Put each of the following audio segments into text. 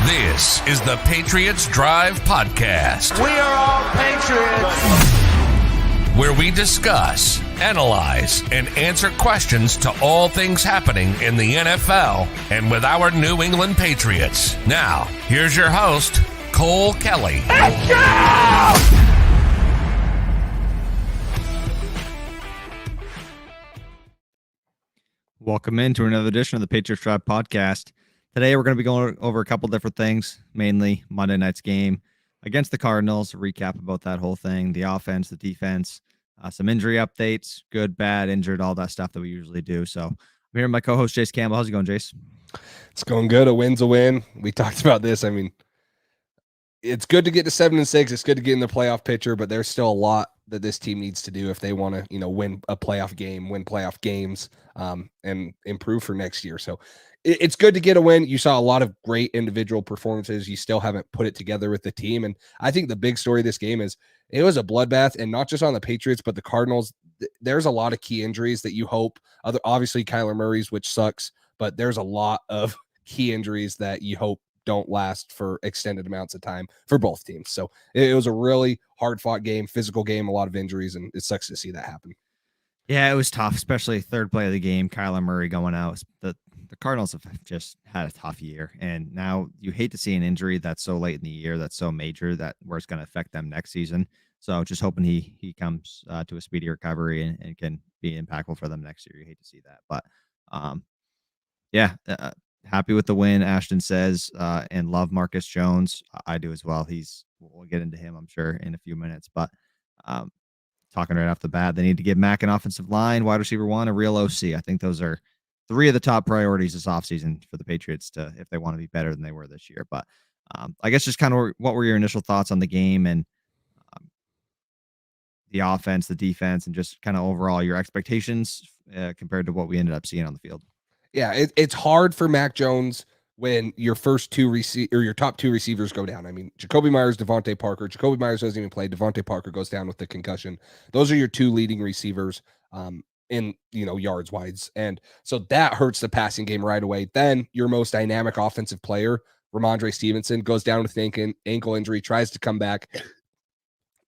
This is the Patriots Drive Podcast. We are all Patriots. Where we discuss, analyze, and answer questions to all things happening in the NFL and with our New England Patriots. Now, here's your host, Cole Kelly. Let's go! Welcome into another edition of the Patriots Drive Podcast. Today, we're going to be going over a couple different things, mainly Monday night's game against the Cardinals, a recap about that whole thing, the offense, the defense, some injury updates, good, bad, injured, all that stuff that we usually do. So I'm here with my co-host, Jace Campbell. How's it going, Jace? It's going good. A win's a win. We talked about this. I mean, it's good to get to 7-6. It's good to get in the playoff picture, but there's still a lot that this team needs to do if they want to, win a playoff game, win playoff games, and improve for next year. So it's good to get a win. You saw a lot of great individual performances. You still haven't put it together with the team. And I think the big story of this game is it was a bloodbath, and not just on the Patriots, but the Cardinals. There's a lot of key injuries that you hope, obviously Kyler Murray's, which sucks, but there's a lot of key injuries that you hope don't last for extended amounts of time for both teams. So it was a really hard fought game, physical game, a lot of injuries, and it sucks to see that happen. Yeah, it was tough, especially third play of the game, Kyler Murray going out. The Cardinals have just had a tough year, and now you hate to see an injury that's so late in the year, that's so major, that where it's going to affect them next season. So just hoping he comes to a speedy recovery and can be impactful for them next year. You hate to see that, but happy with the win, Ashton says, and love Marcus Jones. I do as well. We'll get into him, I'm sure, in a few minutes, but talking right off the bat, they need to give Mack an offensive line, wide receiver one, a real OC. I think those are three of the top priorities this offseason for the Patriots if they want to be better than they were this year. But I guess just kind of what were your initial thoughts on the game and the offense, the defense, and just kind of overall your expectations compared to what we ended up seeing on the field? Yeah, it's hard for Mac Jones when your first your top two receivers go down. I mean, Jacoby Myers, Devontae Parker. Jacoby Myers doesn't even play. Devontae Parker goes down with the concussion. Those are your two leading receivers in yards wides. And so that hurts the passing game right away. Then your most dynamic offensive player, Ramondre Stevenson, goes down with an ankle injury, tries to come back.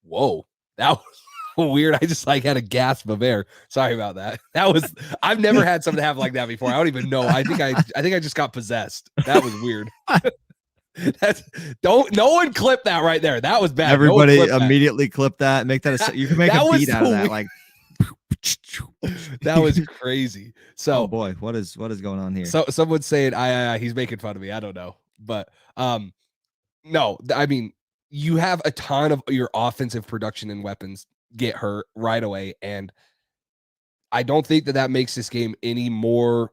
Whoa, that was weird. I just had a gasp of air. Sorry about that. I've never had something happen like that before. I don't even know. I think I just got possessed. That was weird. No one clip that right there. That was bad. Everybody immediately clip that. Make that you can make a beat out of that. Like that was crazy. So oh boy, what is going on here? So someone's saying he's making fun of me. I don't know. But no, I mean, you have a ton of your offensive production and weapons get hurt right away, and I don't think that makes this game any more.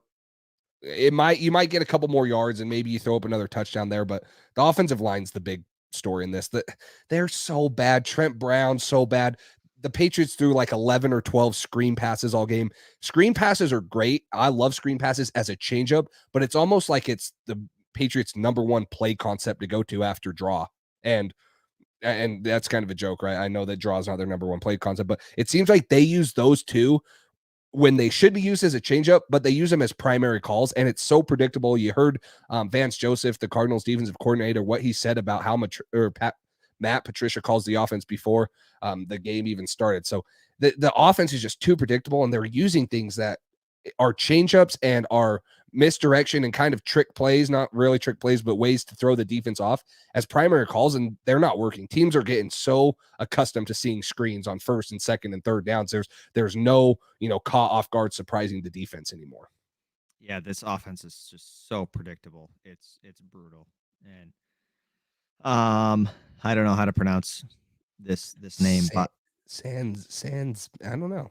You might get a couple more yards and maybe you throw up another touchdown there, but the offensive line's the big story in this. They're so bad. Trent Brown so bad. The Patriots threw 11 or 12 screen passes all game. Screen passes are great. I love screen passes as a changeup, but it's almost like it's the Patriots' number one play concept to go to after draw. And that's kind of a joke, right? I know that draw is not their number one play concept, but it seems like they use those two when they should be used as a changeup, but they use them as primary calls, and it's so predictable. You heard Vance Joseph, the Cardinals defensive coordinator, what he said about how much Matt Patricia calls the offense before the game even started. So the offense is just too predictable, and they're using things that are changeups and are misdirection and kind of trick plays, not really trick plays, but ways to throw the defense off as primary calls, and they're not working. Teams are getting so accustomed to seeing screens on first and second and third downs. There's no, caught off guard surprising the defense anymore. Yeah, this offense is just so predictable. It's brutal. And I don't know how to pronounce this name, but Sands, I don't know.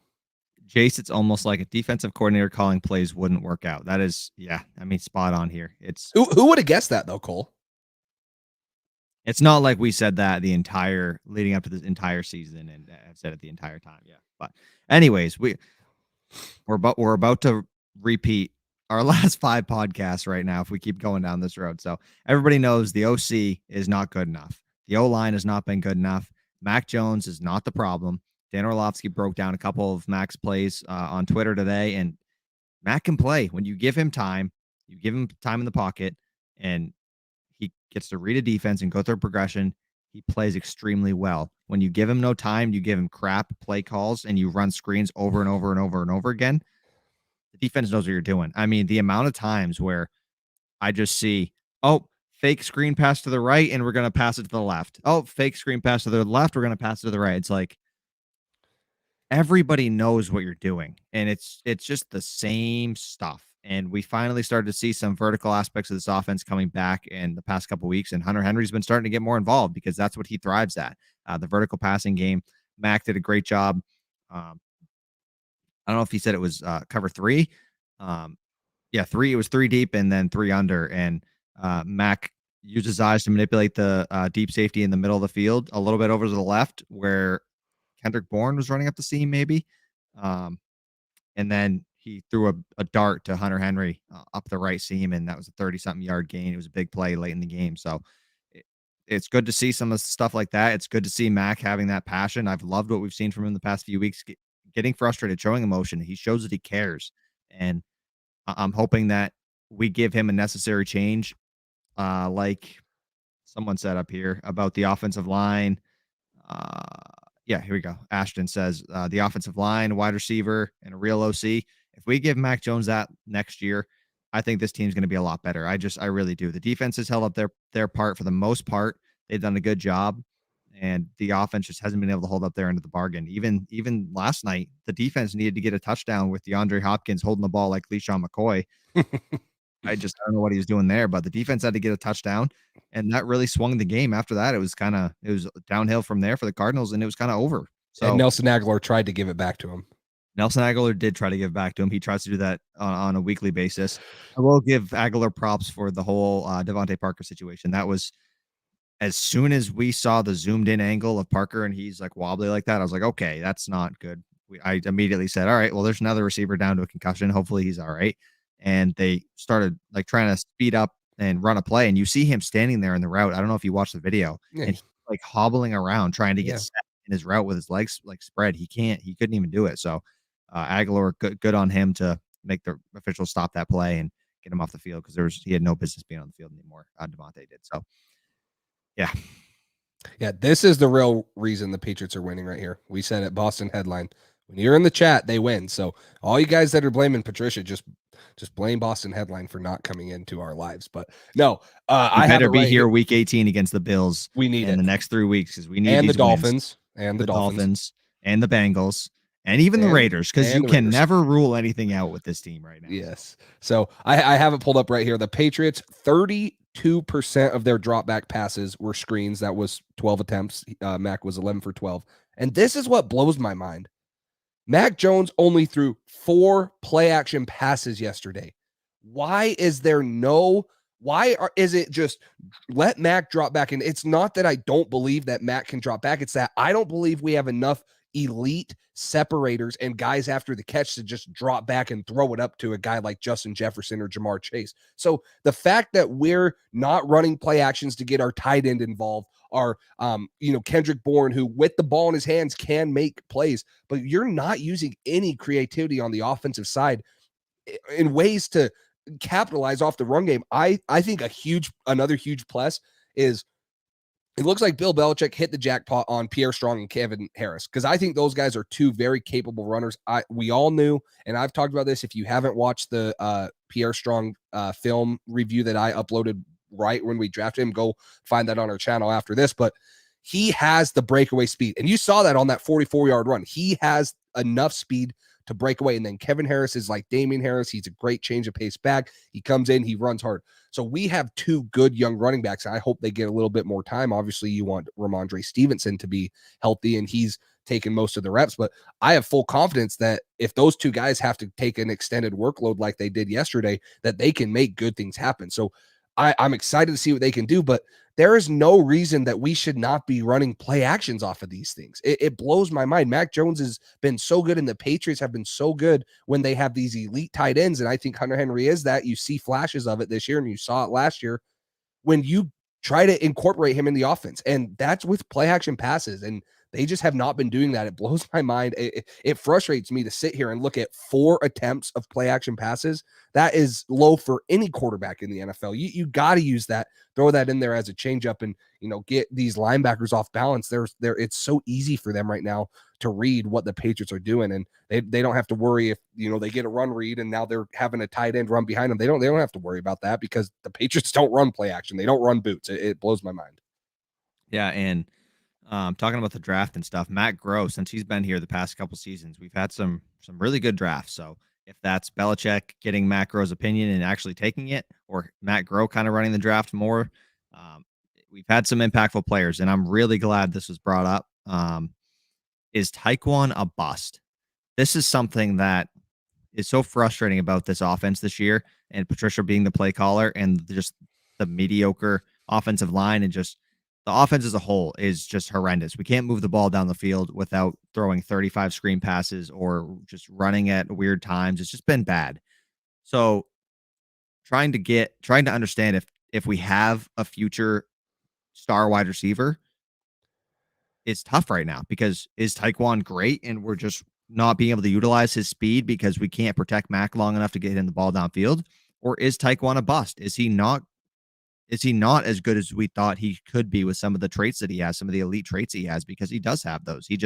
Jace, it's almost like a defensive coordinator calling plays wouldn't work out. That is, spot on here. It's who would have guessed that though, Cole? It's not like we said that leading up to this entire season, and I've said it the entire time. Yeah, but anyways, we're about to repeat our last 5 podcasts right now if we keep going down this road. So everybody knows the OC is not good enough. The O-line has not been good enough. Mac Jones is not the problem. Dan Orlovsky broke down a couple of Mac's plays on Twitter today, and Mac can play when you give him time. You give him time in the pocket, and he gets to read a defense and go through progression. He plays extremely well. When you give him no time, you give him crap play calls, and you run screens over and over and over and over again, the defense knows what you're doing. I mean, the amount of times where I just see, oh, fake screen pass to the right, and we're going to pass it to the left. Oh, fake screen pass to the left, we're going to pass it to the right. It's like everybody knows what you're doing, and it's just the same stuff. And we finally started to see some vertical aspects of this offense coming back in the past couple of weeks, and Hunter Henry's been starting to get more involved because that's what he thrives at, the vertical passing game. Mac did a great job. I don't know if he said it was cover 3. Yeah, 3. It was 3 deep and then 3 under, and Mac used his eyes to manipulate the deep safety in the middle of the field a little bit over to the left where Kendrick Bourne was running up the seam, maybe. And then he threw a dart to Hunter Henry up the right seam, and that was a 30-something yard gain. It was a big play late in the game. So it's good to see some of the stuff like that. It's good to see Mac having that passion. I've loved what we've seen from him the past few weeks, getting frustrated, showing emotion. He shows that he cares. And I'm hoping that we give him a necessary change, like someone said up here about the offensive line. Yeah, here we go. Ashton says the offensive line, wide receiver, and a real OC. If we give Mac Jones that next year, I think this team's going to be a lot better. I really do. The defense has held up their part for the most part. They've done a good job, and the offense just hasn't been able to hold up their end of the bargain. Even last night, the defense needed to get a touchdown with DeAndre Hopkins holding the ball like LeSean McCoy. I don't know what he was doing there, but the defense had to get a touchdown, and that really swung the game. After that, it was downhill from there for the Cardinals, and it was kind of over. So and Nelson Aguilar tried to give it back to him. Nelson Aguilar did try to give back to him. He tries to do that on a weekly basis. I will give Aguilar props for the whole Devontae Parker situation. That was, as soon as we saw the zoomed in angle of Parker and he's like wobbly like that, I was like, okay, that's not good. I immediately said, all right, well, there's another receiver down to a concussion. Hopefully he's all right. And they started like trying to speed up and run a play. And you see him standing there in the route. I don't know if you watched the video, and he's like hobbling around trying to get set in his route with his legs like spread. He couldn't even do it. So Aguilar, good on him to make the officials stop that play and get him off the field, because he had no business being on the field anymore. Devontae did. So yeah. This is the real reason the Patriots are winning right here. We said it, Boston headline. When you're in the chat, they win. So all you guys that are blaming Patricia, just blame Boston headline for not coming into our lives. But no, I better be here week 18 against the Bills. We need in the next 3 weeks, because we need and these the Dolphins wins. and the Dolphins and the Bengals and even the Raiders, because you can never rule anything out with this team right now. Yes. So I have it pulled up right here. The Patriots, 32% of their drop back passes were screens. That was 12 attempts. Mac was 11 for 12. And this is what blows my mind. Mac Jones only threw 4 play action passes yesterday. Why is there is it just let Mac drop back? And it's not that I don't believe that Mac can drop back. It's that I don't believe we have enough elite separators and guys after the catch to just drop back and throw it up to a guy like Justin Jefferson or Jamar Chase. So the fact that we're not running play actions to get our tight end involved, are Kendrick Bourne, who with the ball in his hands can make plays, but you're not using any creativity on the offensive side in ways to capitalize off the run game. I think another huge plus is it looks like Bill Belichick hit the jackpot on Pierre Strong and Kevin Harris, because I think those guys are 2 very capable runners. We all knew, and I've talked about this. If you haven't watched the Pierre Strong film review that I uploaded right when we drafted him, go find that on our channel after this. But he has the breakaway speed, and you saw that on that 44-yard run. He has enough speed to break away. And then Kevin Harris is like Damian Harris. He's a great change of pace back. He comes in, he runs hard. So we have 2 good young running backs. I hope they get a little bit more time. Obviously, you want Ramondre Stevenson to be healthy, and he's taken most of the reps. But I have full confidence that if those 2 guys have to take an extended workload like they did yesterday, that they can make good things happen. So I'm excited to see what they can do, but there is no reason that we should not be running play actions off of these things. It blows my mind. Mac Jones has been so good, and the Patriots have been so good when they have these elite tight ends, and I think Hunter Henry is that. You see flashes of it this year, and you saw it last year when you try to incorporate him in the offense, and that's with play action passes. And They just have not been doing that. It blows my mind. It frustrates me to sit here and look at 4 attempts of play action passes. That is low for any quarterback in the NFL. You got to use that, throw that in there as a changeup, and get these linebackers off balance. It's so easy for them right now to read what the Patriots are doing, and they don't have to worry if they get a run read and now they're having a tight end run behind them. They don't have to worry about that because the Patriots don't run play action. They don't run boots. It blows my mind. Yeah, and talking about the draft and stuff, Matt Groh, since he's been here the past couple seasons, we've had some really good drafts. So if that's Belichick getting Matt Groh's opinion and actually taking it, or Matt Groh kind of running the draft more, we've had some impactful players, and I'm really glad this was brought up. Is Taekwon a bust? This is something that is so frustrating about this offense this year, and Patricia being the play caller, and just the mediocre offensive line, and just the offense as a whole is just horrendous. We can't move the ball down the field without throwing 35 screen passes or just running at weird times. It's just been bad. So trying to understand if we have a future star wide receiver, it's tough right now, because is Taekwon great and we're just not being able to utilize his speed because we can't protect Mac long enough to get him the ball downfield? Or is Taekwon a bust? Is he not as good as we thought he could be with some of the traits that he has, some of the elite traits he has? Because he does have those. We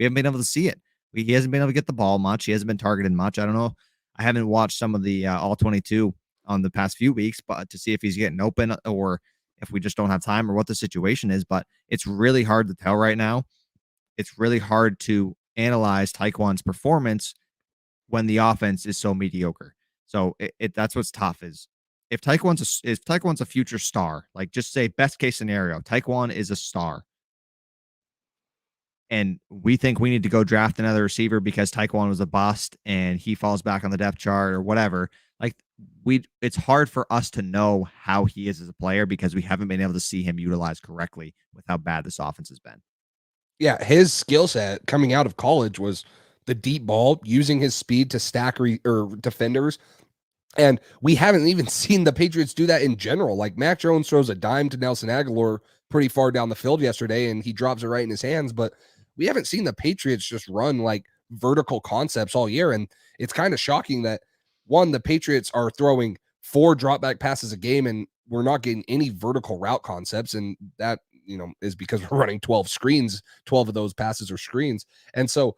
haven't been able to see it. He hasn't been able to get the ball much. He hasn't been targeted much. I don't know. I haven't watched some of the all 22 on the past few weeks, but to see if he's getting open or if we just don't have time or what the situation is. But it's really hard to tell right now. It's really hard to analyze Taekwon's performance when the offense is so mediocre. So that's what's tough is if Taekwon's a future star, like just say best case scenario, Taekwon is a star, and we think we need to go draft another receiver because Taekwon was a bust and he falls back on the depth chart or whatever. Like it's hard for us to know how he is as a player because we haven't been able to see him utilized correctly with how bad this offense has been. Yeah, his skill set coming out of college was the deep ball, using his speed to stack or defenders. And we haven't even seen the Patriots do that in general. Like Mac Jones throws a dime to Nelson Aguilar pretty far down the field yesterday, and he drops it right in his hands. But we haven't seen the Patriots just run like vertical concepts all year. And it's kind of shocking that, one, the Patriots are throwing 4 drop back passes a game, and we're not getting any vertical route concepts. And that, is because we're running 12 screens. 12 of those passes are screens. And so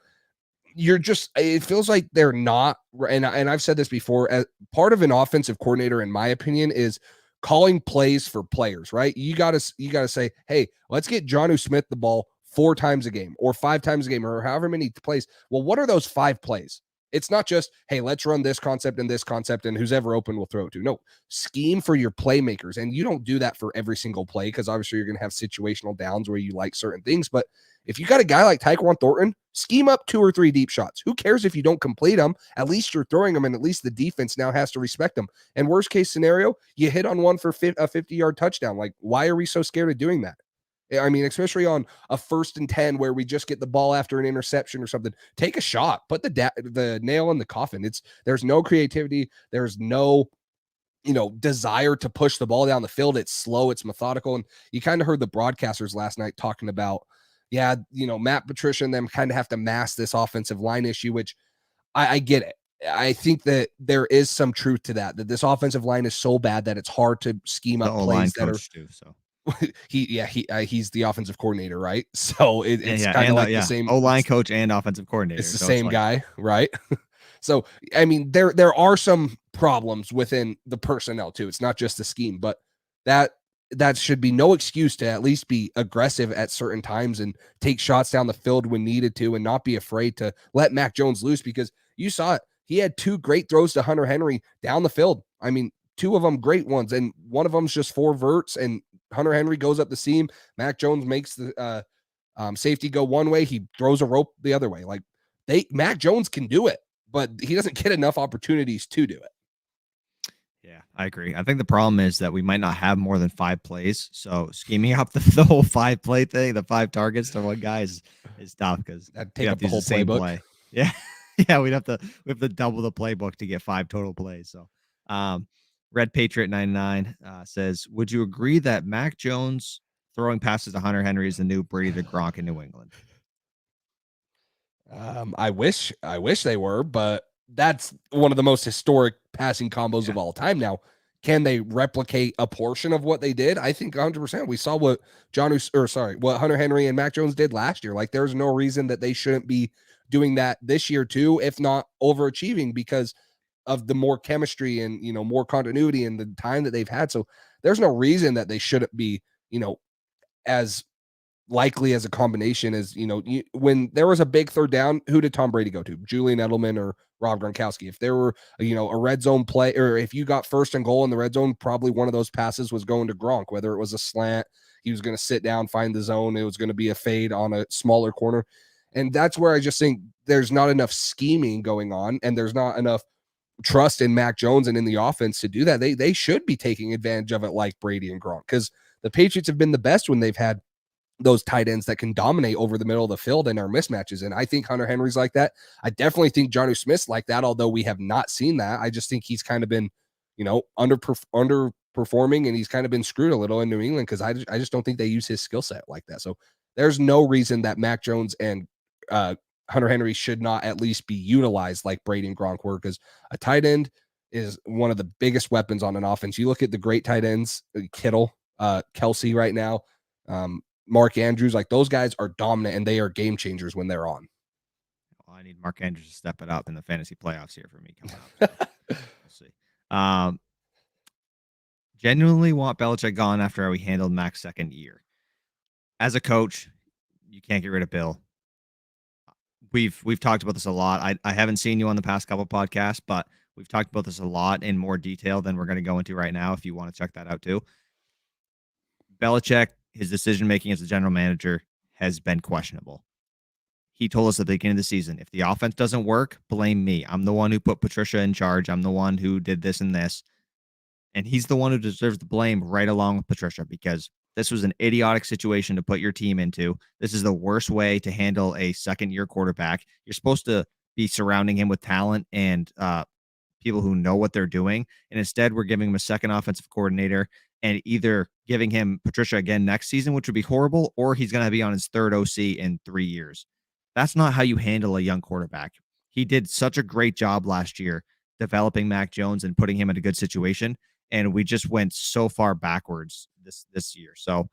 it feels like they're not, and I've said this before, as part of an offensive coordinator, in my opinion, is calling plays for players, right? You got to say, hey, let's get Jonnu Smith the ball 4 times a game or 5 times a game or however many plays. Well, what are those 5 plays? It's not just, hey, let's run this concept and who's ever open will throw it to. No, scheme for your playmakers. And you don't do that for every single play because obviously you're going to have situational downs where you like certain things. But if you got a guy like Tyquan Thornton, scheme up 2 or 3 deep shots. Who cares if you don't complete them? At least you're throwing them, and at least the defense now has to respect them. And worst case scenario, you hit on one for a 50-yard touchdown. Like, why are we so scared of doing that? I mean, especially on a 1st and 10 where we just get the ball after an interception or something. Take a shot. Put the nail in the coffin. There's no creativity. There's no desire to push the ball down the field. It's slow. It's methodical. And you kind of heard the broadcasters last night talking about, Matt Patricia and them kind of have to mask this offensive line issue, which I get it. I think that there is some truth to that this offensive line is so bad that it's hard to scheme up plays that are too, so. He's the offensive coordinator, right? So it's kind of like the same O-line coach and offensive coordinator. It's the same guy, right? So, I mean, there are some problems within the personnel too. It's not just the scheme, but that should be no excuse to at least be aggressive at certain times and take shots down the field when needed to, and not be afraid to let Mac Jones loose, because you saw it. He had 2 great throws to Hunter Henry down the field. I mean, 2 of them great ones, and one of them's just 4 verts, and Hunter Henry goes up the seam. Mac Jones makes the safety go one way. He throws a rope the other way. Like, Mac Jones can do it, but he doesn't get enough opportunities to do it. Yeah, I agree. I think the problem is that we might not have more than 5 plays. So scheming up the whole 5-play thing, the 5 targets to one guy is tough, because that'd take up the whole playbook. Play. Yeah. Yeah, we have to double the playbook to get 5 total plays. So Red Patriot 99 says, would you agree that Mac Jones throwing passes to Hunter Henry is the new Brady to Gronk in New England? I wish they were, but that's one of the most historic passing combos of all time. Now, can they replicate a portion of what they did? I think 100%. We saw what what Hunter Henry and Mac Jones did last year. Like, there's no reason that they shouldn't be doing that this year too, if not overachieving, because of the more chemistry and more continuity and the time that they've had. So there's no reason that they shouldn't be as likely as a combination as when there was a big third down, who did Tom Brady go to? Julian Edelman or Rob Gronkowski? If there were a red zone play, or if you got first and goal in the red zone, probably one of those passes was going to Gronk, whether it was a slant, he was going to sit down, find the zone, it was going to be a fade on a smaller corner. And that's where I just think there's not enough scheming going on, and there's not enough trust in Mac Jones and in the offense to do that. They should be taking advantage of it like Brady and Gronk, because the Patriots have been the best when they've had those tight ends that can dominate over the middle of the field and our mismatches. And I think Hunter Henry's like that. I definitely think Jonnu Smith's like that, although we have not seen that. I just think he's kind of been, underperforming, and he's kind of been screwed a little in New England, because I just don't think they use his skill set like that. So there's no reason that Mac Jones and Hunter Henry should not at least be utilized like Brady and Gronk were, because a tight end is one of the biggest weapons on an offense. You look at the great tight ends, Kittle, Kelsey right now, Mark Andrews, like those guys are dominant and they are game changers when they're on. Well, I need Mark Andrews to step it up in the fantasy playoffs here for me coming up. So we'll see. Genuinely want Belichick gone after how we handled Mac's second year. As a coach, you can't get rid of Bill. We've talked about this a lot. I haven't seen you on the past couple podcasts, but we've talked about this a lot in more detail than we're going to go into right now, if you want to check that out too. Belichick, his decision-making as a general manager has been questionable. He told us at the beginning of the season, if the offense doesn't work, blame me. I'm the one who put Patricia in charge. I'm the one who did this and this. And he's the one who deserves the blame right along with Patricia, because this was an idiotic situation to put your team into. This is the worst way to handle a second-year quarterback. You're supposed to be surrounding him with talent and people who know what they're doing. And instead, we're giving him a second offensive coordinator and either giving him Patricia again next season, which would be horrible, or he's going to be on his third OC in 3 years. That's not how you handle a young quarterback. He did such a great job last year developing Mac Jones and putting him in a good situation, and we just went so far backwards this year. So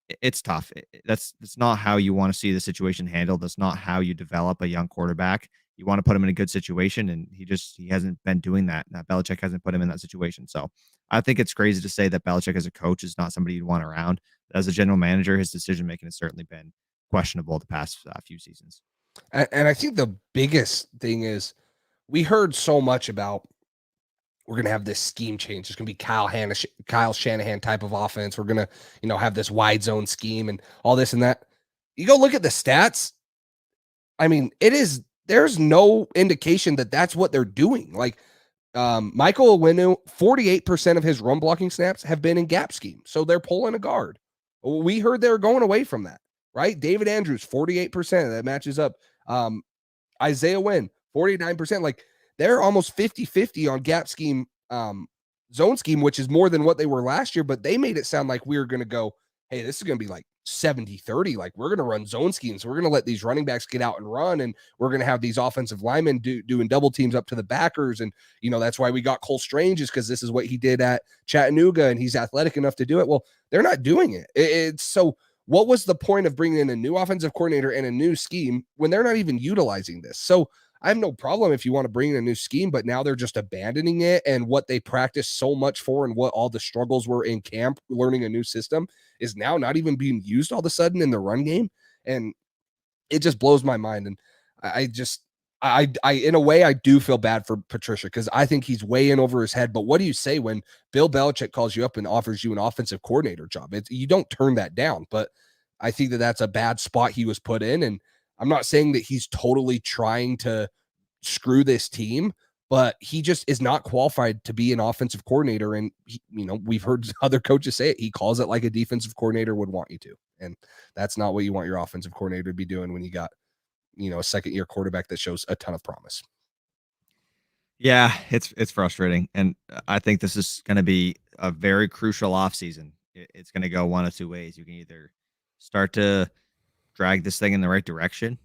it's tough. That's not how you want to see the situation handled. That's not how you develop a young quarterback. You want to put him in a good situation, and he hasn't been doing that. Belichick hasn't put him in that situation. So I think it's crazy to say that Belichick as a coach is not somebody you'd want around. As a general manager, his decision making has certainly been questionable the past few seasons. And I think the biggest thing is we heard so much about, we're going to have this scheme change. It's going to be Kyle Shanahan type of offense. We're going to, have this wide zone scheme and all this and that. You go look at the stats. I mean, there's no indication that that's what they're doing. Like Michael Owenu, 48% of his run blocking snaps have been in gap scheme. So they're pulling a guard. We heard they were going away from that, right? David Andrews, 48%. That matches up. Isaiah Wynn, 49%. Like, they're almost 50-50 on gap scheme, zone scheme, which is more than what they were last year. But they made it sound like we were going to go, hey, this is going to be like 70-30. Like, we're going to run zone schemes. We're going to let these running backs get out and run. And we're going to have these offensive linemen doing double teams up to the backers. And, that's why we got Cole Strange, is because this is what he did at Chattanooga, and he's athletic enough to do it. Well, they're not doing it. It's so what was the point of bringing in a new offensive coordinator and a new scheme when they're not even utilizing this? So I have no problem if you want to bring in a new scheme, but now they're just abandoning it, and what they practiced so much for and what all the struggles were in camp learning a new system is now not even being used all of a sudden in the run game. And it just blows my mind. And I in a way, I do feel bad for Patricia, because I think he's way in over his head. But what do you say when Bill Belichick calls you up and offers you an offensive coordinator job? You don't turn that down. But I think that that's a bad spot he was put in. And I'm not saying that he's totally trying to screw this team, but he just is not qualified to be an offensive coordinator. And, we've heard other coaches say it. He calls it like a defensive coordinator would want you to. And that's not what you want your offensive coordinator to be doing when you got, a second-year quarterback that shows a ton of promise. Yeah, it's frustrating. And I think this is going to be a very crucial offseason. It's going to go one of two ways. You can either start to drag this thing in the right direction,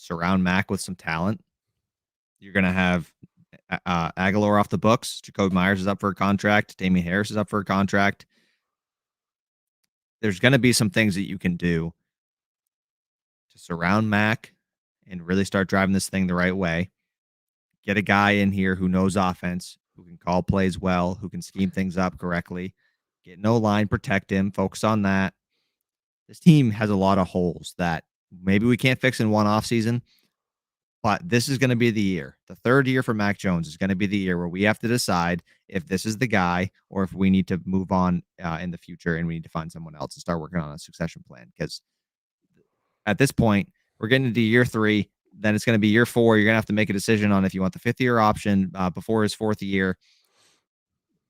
surround Mac with some talent. You're going to have Aguilar off the books. Jacoby Myers is up for a contract. Damian Harris is up for a contract. There's going to be some things that you can do to surround Mac and really start driving this thing the right way. Get a guy in here who knows offense, who can call plays well, who can scheme things up correctly. Get no line, protect him, focus on that. This team has a lot of holes that maybe we can't fix in one offseason, but this is going to be the year. The third year for Mac Jones is going to be the year where we have to decide if this is the guy or if we need to move on in the future and we need to find someone else and start working on a succession plan. Because at this point, we're getting into year 3. Then it's going to be year 4. You're going to have to make a decision on if you want the 5th-year option before his 4th year.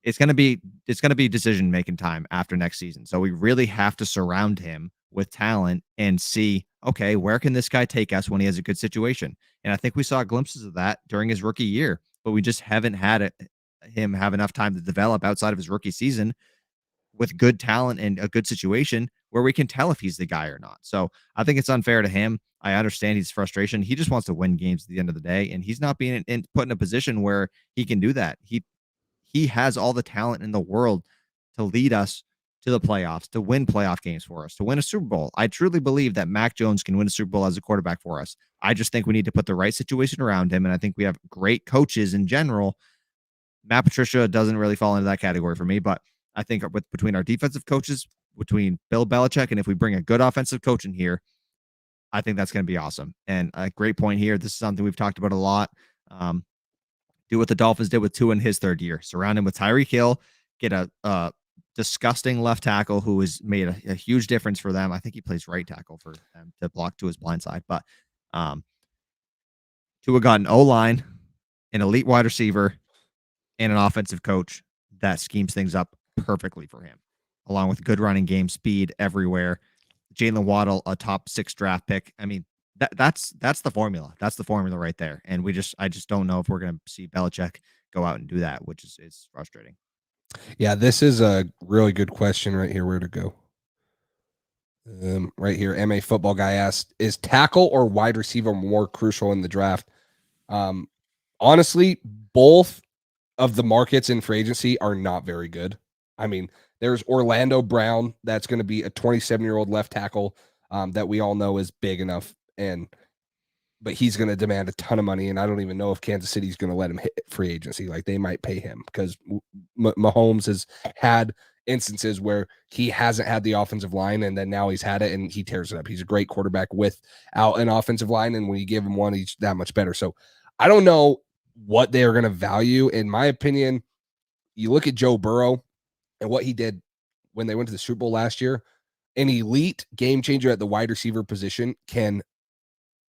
It's going to be decision-making time after next season. So we really have to surround him with talent and see, okay, where can this guy take us when he has a good situation? And I think we saw glimpses of that during his rookie year, but we just haven't had him have enough time to develop outside of his rookie season with good talent and a good situation where we can tell if he's the guy or not. So I think it's unfair to him. I understand his frustration. He just wants to win games at the end of the day, and he's not being put in a position where he can do that. He has all the talent in the world to lead us to the playoffs, to win playoff games for us, to win a Super Bowl. I truly believe that Mac Jones can win a Super Bowl as a quarterback for us. I just think we need to put the right situation around him, and I think we have great coaches in general. Matt Patricia doesn't really fall into that category for me, but I think between our defensive coaches, between Bill Belichick, and if we bring a good offensive coach in here, I think that's going to be awesome. And a great point here. This is something we've talked about a lot. Do what the Dolphins did with Tua in his 3rd year. Surround him with Tyreek Hill. Get a disgusting left tackle who has made a huge difference for them. I think he plays right tackle for them to block Tua's blind side. But Tua got an O-line, an elite wide receiver, and an offensive coach that schemes things up perfectly for him, along with good running game, speed everywhere. Jalen Waddle, a top 6 draft pick. I mean, that's the formula. That's the formula right there. And I just don't know if we're going to see Belichick go out and do that, which is frustrating. Yeah, this is a really good question right here. Where to go? Right here, MA Football Guy asked, is tackle or wide receiver more crucial in the draft? Honestly, both of the markets in free agency are not very good. I mean, there's Orlando Brown. That's going to be a 27-year-old left tackle that we all know is big enough. But he's going to demand a ton of money. And I don't even know if Kansas City's going to let him hit free agency. Like, they might pay him because Mahomes has had instances where he hasn't had the offensive line, and then now he's had it and he tears it up. He's a great quarterback without an offensive line. And when you give him one, he's that much better. So I don't know what they are going to value. In my opinion, you look at Joe Burrow and what he did when they went to the Super Bowl last year. An elite game changer at the wide receiver position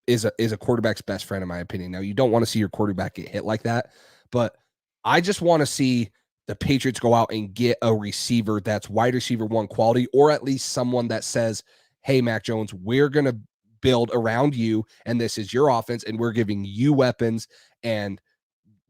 is a quarterback's best friend, in my opinion. Now, you don't want to see your quarterback get hit like that, but I just want to see the Patriots go out and get a receiver that's wide receiver 1 quality, or at least someone that says, hey, Mac Jones, we're going to build around you, and this is your offense, and we're giving you weapons, and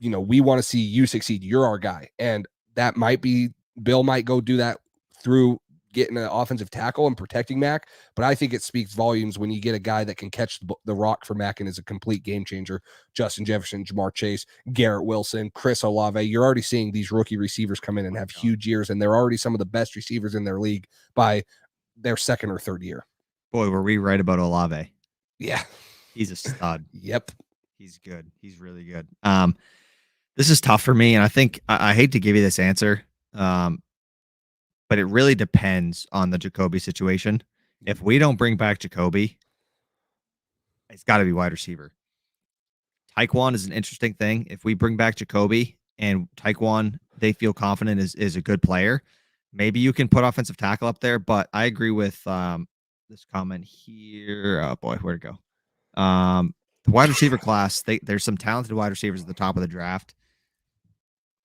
we want to see you succeed. You're our guy. And that might be, Bill might go do that through getting an offensive tackle and protecting Mac, but I think it speaks volumes when you get a guy that can catch the rock for Mac and is a complete game changer. Justin Jefferson, Jamar Chase, Garrett Wilson, Chris Olave. You're already seeing these rookie receivers come in and have huge years, and they're already some of the best receivers in their league by their 2nd or 3rd year. Boy, were we right about Olave. Yeah. He's a stud. Yep. He's good. He's really good. This is tough for me, and I think I hate to give you this answer, but it really depends on the Jacoby situation. If we don't bring back Jacoby, it's got to be wide receiver. Tyquan is an interesting thing. If we bring back Jacoby and Tyquan, they feel confident is a good player, maybe you can put offensive tackle up there. But I agree with this comment here. Oh boy, where'd it go? The wide receiver class. There's some talented wide receivers at the top of the draft.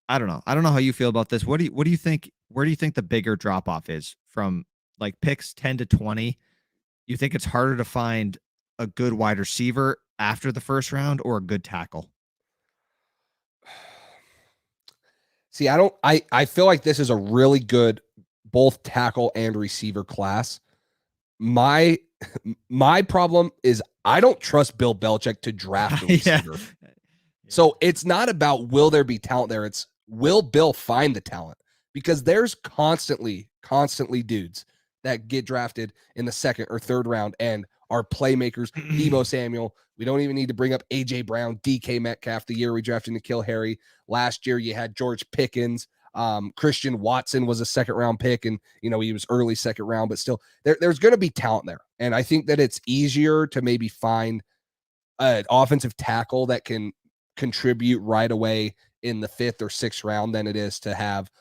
I don't know. I don't know how you feel about this. What do you think? Where do you think the bigger drop off is from, like, picks 10 to 20? You think it's harder to find a good wide receiver after the 1st round or a good tackle? See, I feel like this is a really good both tackle and receiver class. My problem is I don't trust Bill Belichick to draft a receiver. Yeah. So it's not about will there be talent there. It's will Bill find the talent? Because there's constantly dudes that get drafted in the second or third round and are playmakers. Deebo Samuel. We don't even need to bring up A.J. Brown, DK Metcalf, the year we drafted N'Keal Harry. Last year you had George Pickens. Christian Watson was a second round pick, and he was early second round, but still there's going to be talent there. And I think that it's easier to maybe find an offensive tackle that can contribute right away in the 5th or 6th round than it is to have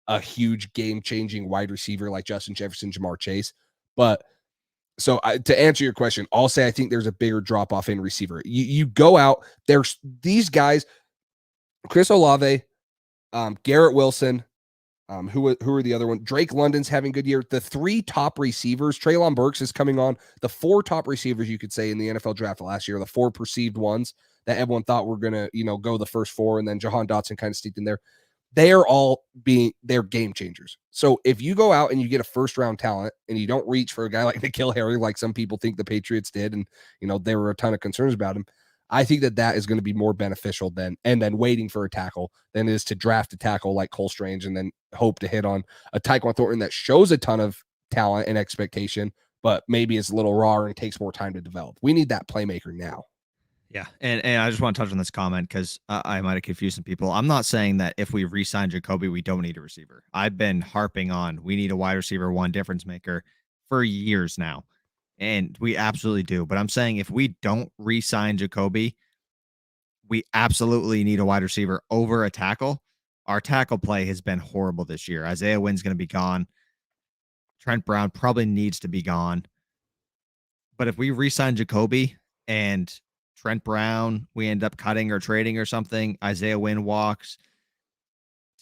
a huge game-changing wide receiver like Justin Jefferson, Jamar Chase. But so to answer your question, I'll say I think there's a bigger drop-off in receiver. You go out, there's these guys, Chris Olave, Garrett Wilson, who are the other one? Drake London's having a good year. The 3 top receivers, Treylon Burks is coming on. The 4 top receivers, you could say, in the NFL draft last year, the 4 perceived ones that everyone thought were going to, go the first 4, and then Jahan Dotson kind of sneaked in there. They're game changers. So if you go out and you get a first round talent and you don't reach for a guy like N'Keal Harry, like some people think the Patriots did, and, there were a ton of concerns about him, I think that is going to be more beneficial than waiting for a tackle than it is to draft a tackle like Cole Strange and then hope to hit on a Tyquan Thornton that shows a ton of talent and expectation, but maybe is a little raw and takes more time to develop. We need that playmaker now. Yeah, and I just want to touch on this comment because I might have confused some people. I'm not saying that if we re-sign Jacoby, we don't need a receiver. I've been harping on we need a wide receiver 1 difference maker for years now, and we absolutely do. But I'm saying if we don't re-sign Jacoby, we absolutely need a wide receiver over a tackle. Our tackle play has been horrible this year. Isaiah Wynn's going to be gone. Trent Brown probably needs to be gone. But if we re-sign Jacoby and Trent Brown, we end up cutting or trading or something, Isaiah Wynn walks,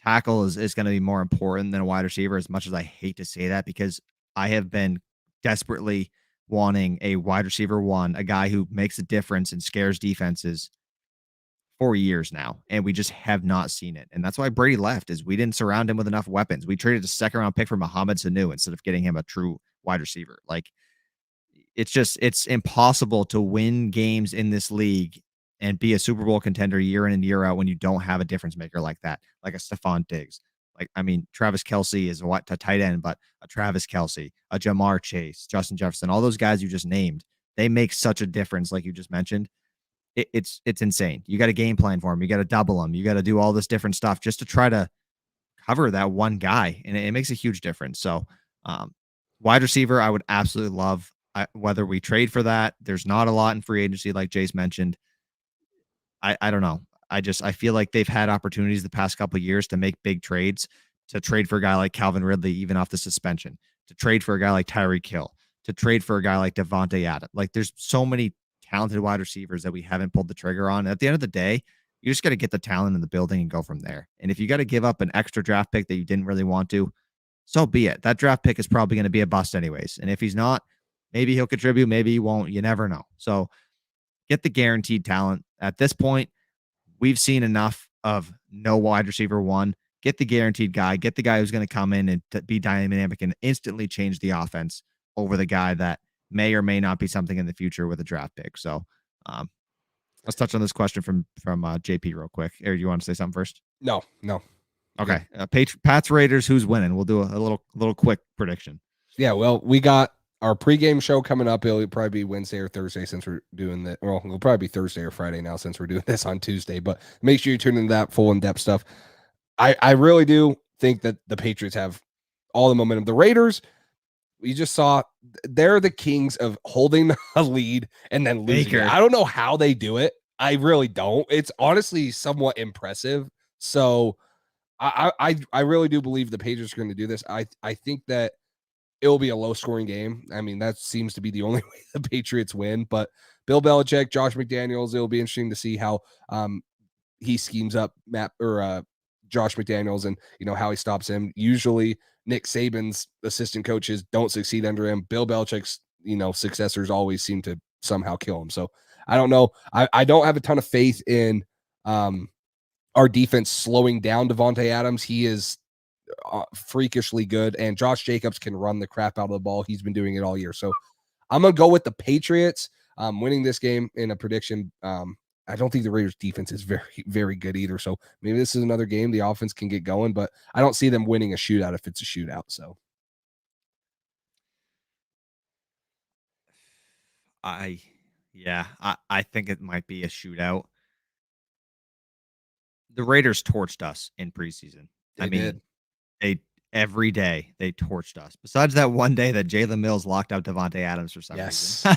tackle is going to be more important than a wide receiver, as much as I hate to say that, because I have been desperately wanting a wide receiver 1, a guy who makes a difference and scares defenses for years now, and we just have not seen it. And that's why Brady left, is we didn't surround him with enough weapons. We traded a 2nd round pick for Mohamed Sanu instead of getting him a true wide receiver. Like, it's impossible to win games in this league and be a Super Bowl contender year in and year out when you don't have a difference maker like that, like a Stephon Diggs. Travis Kelce is a tight end, but a Travis Kelce, a Jamar Chase, Justin Jefferson, all those guys you just named, they make such a difference, like you just mentioned. It's insane. You got a game plan for them. You got to double them. You got to do all this different stuff just to try to cover that one guy, and it makes a huge difference. So, wide receiver, I would absolutely love. Whether we trade for that, there's not a lot in free agency, like Jace mentioned. I don't know. I feel like they've had opportunities the past couple of years to make big trades, to trade for a guy like Calvin Ridley, even off the suspension, to trade for a guy like Tyreek Hill, to trade for a guy like Devontae Adams. Like, there's so many talented wide receivers that we haven't pulled the trigger on. At the end of the day, you just got to get the talent in the building and go from there. And if you got to give up an extra draft pick that you didn't really want to, so be it. That draft pick is probably going to be a bust anyways. And if he's not, maybe he'll contribute, maybe he won't. You never know. So get the guaranteed talent. At this point, we've seen enough of no wide receiver 1. Get the guaranteed guy. Get the guy who's going to come in and be dynamic and instantly change the offense over the guy that may or may not be something in the future with a draft pick. So let's touch on this question from JP real quick. Eric, do you want to say something first? No. Okay. Pats Raiders, who's winning? We'll do a little quick prediction. Yeah, well, we got our pregame show coming up. It'll probably be Wednesday or Thursday since we're doing that. Well, it'll probably be Thursday or Friday now since we're doing this on Tuesday. But make sure you tune into that full in-depth stuff. I really do think that the Patriots have all the momentum. The Raiders, we just saw, they're the kings of holding a lead and then losing it. I don't know how they do it. I really don't. It's honestly somewhat impressive. So I really do believe the Patriots are going to do this. I think that it will be a low-scoring game. I mean, that seems to be the only way the Patriots win. But Bill Belichick, Josh McDaniels, it'll be interesting to see how he schemes up Josh McDaniels and, how he stops him. Usually, Nick Saban's assistant coaches don't succeed under him. Bill Belichick's, successors always seem to somehow kill him. So I don't know. I don't have a ton of faith in our defense slowing down Devontae Adams. He is freakishly good, and Josh Jacobs can run the crap out of the ball. He's been doing it all year. So I'm going to go with the Patriots. winning this game in a prediction. I don't think the Raiders defense is very, very good either. So maybe this is another game the offense can get going, but I don't see them winning a shootout if it's a shootout. So I think it might be a shootout. The Raiders torched us in preseason. they did. They every day they torched us. Besides that one day that Jalen Mills locked out Devontae Adams for some reason,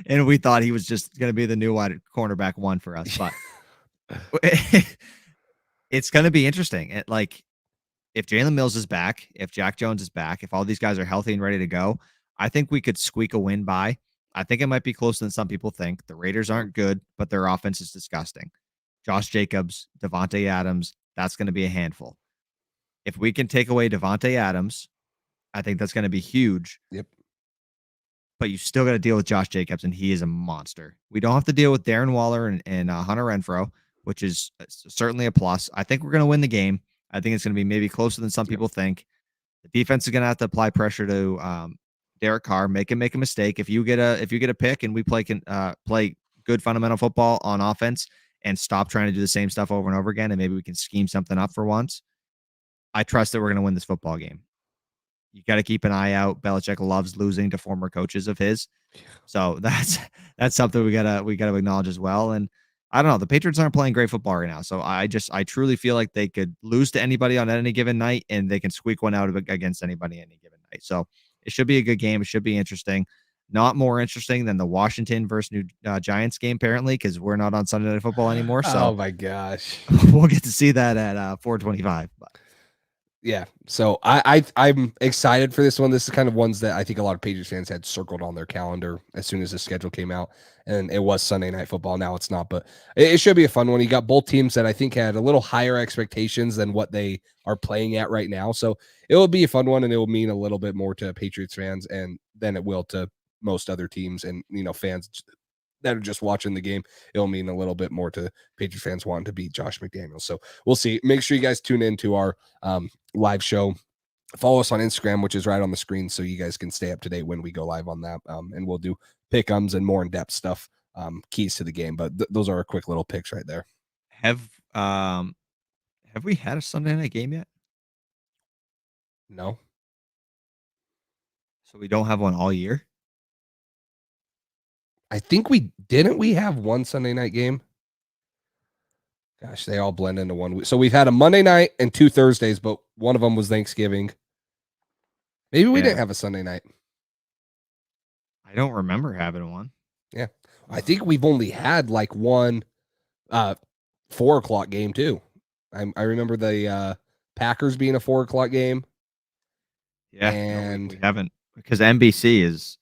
and we thought he was just going to be the new wide cornerback one for us. But it's going to be interesting. If Jalen Mills is back, if Jack Jones is back, if all these guys are healthy and ready to go, I think we could squeak a win by. I think it might be closer than some people think. The Raiders aren't good, but their offense is disgusting. Josh Jacobs, Devontae Adams, that's going to be a handful. If we can take away Devontae Adams, I think that's going to be huge. Yep. But you still got to deal with Josh Jacobs, and he is a monster. We don't have to deal with Darren Waller and Hunter Renfrow, which is certainly a plus. I think we're going to win the game. I think it's going to be maybe closer than some people think. The defense is going to have to apply pressure to Derek Carr, make him make a mistake. If you get a pick and we play good fundamental football on offense and stop trying to do the same stuff over and over again, and maybe we can scheme something up for once, I trust that we're going to win this football game. You got to keep an eye out. Belichick loves losing to former coaches of his, so that's something we gotta acknowledge as well. And I don't know, the Patriots aren't playing great football right now, so I truly feel like they could lose to anybody on any given night, and they can squeak one out against anybody any given night. So it should be a good game. It should be interesting. Not more interesting than the Washington versus New Giants game, apparently, because we're not on Sunday Night Football anymore. So oh my gosh, we'll get to see that at 4:25. But yeah, so I'm excited for this one. This is kind of ones that I think a lot of Patriots fans had circled on their calendar as soon as the schedule came out, and it was Sunday Night Football. Now it's not, but it should be a fun one. You got both teams that I think had a little higher expectations than what they are playing at right now, so it will be a fun one, and it will mean a little bit more to Patriots fans and than it will to most other teams and fans that are just watching the game. It'll mean a little bit more to Patriots fans wanting to beat Josh McDaniels. So we'll see. Make sure you guys tune in to our live show. Follow us on Instagram, which is right on the screen, so you guys can stay up to date when we go live on that. And we'll do pick-ems and more in-depth stuff, keys to the game. But those are our quick little picks right there. Have we had a Sunday night game yet? No. So we don't have one all year? I think we have one Sunday night game. Gosh, they all blend into one week. So we've had a Monday night and 2 Thursdays, but one of them was Thanksgiving. Maybe we didn't have a Sunday night. I don't remember having one. Yeah. I think we've only had like one 4:00 game too. I remember the Packers being a 4:00 game. Yeah. And we haven't, because NBC is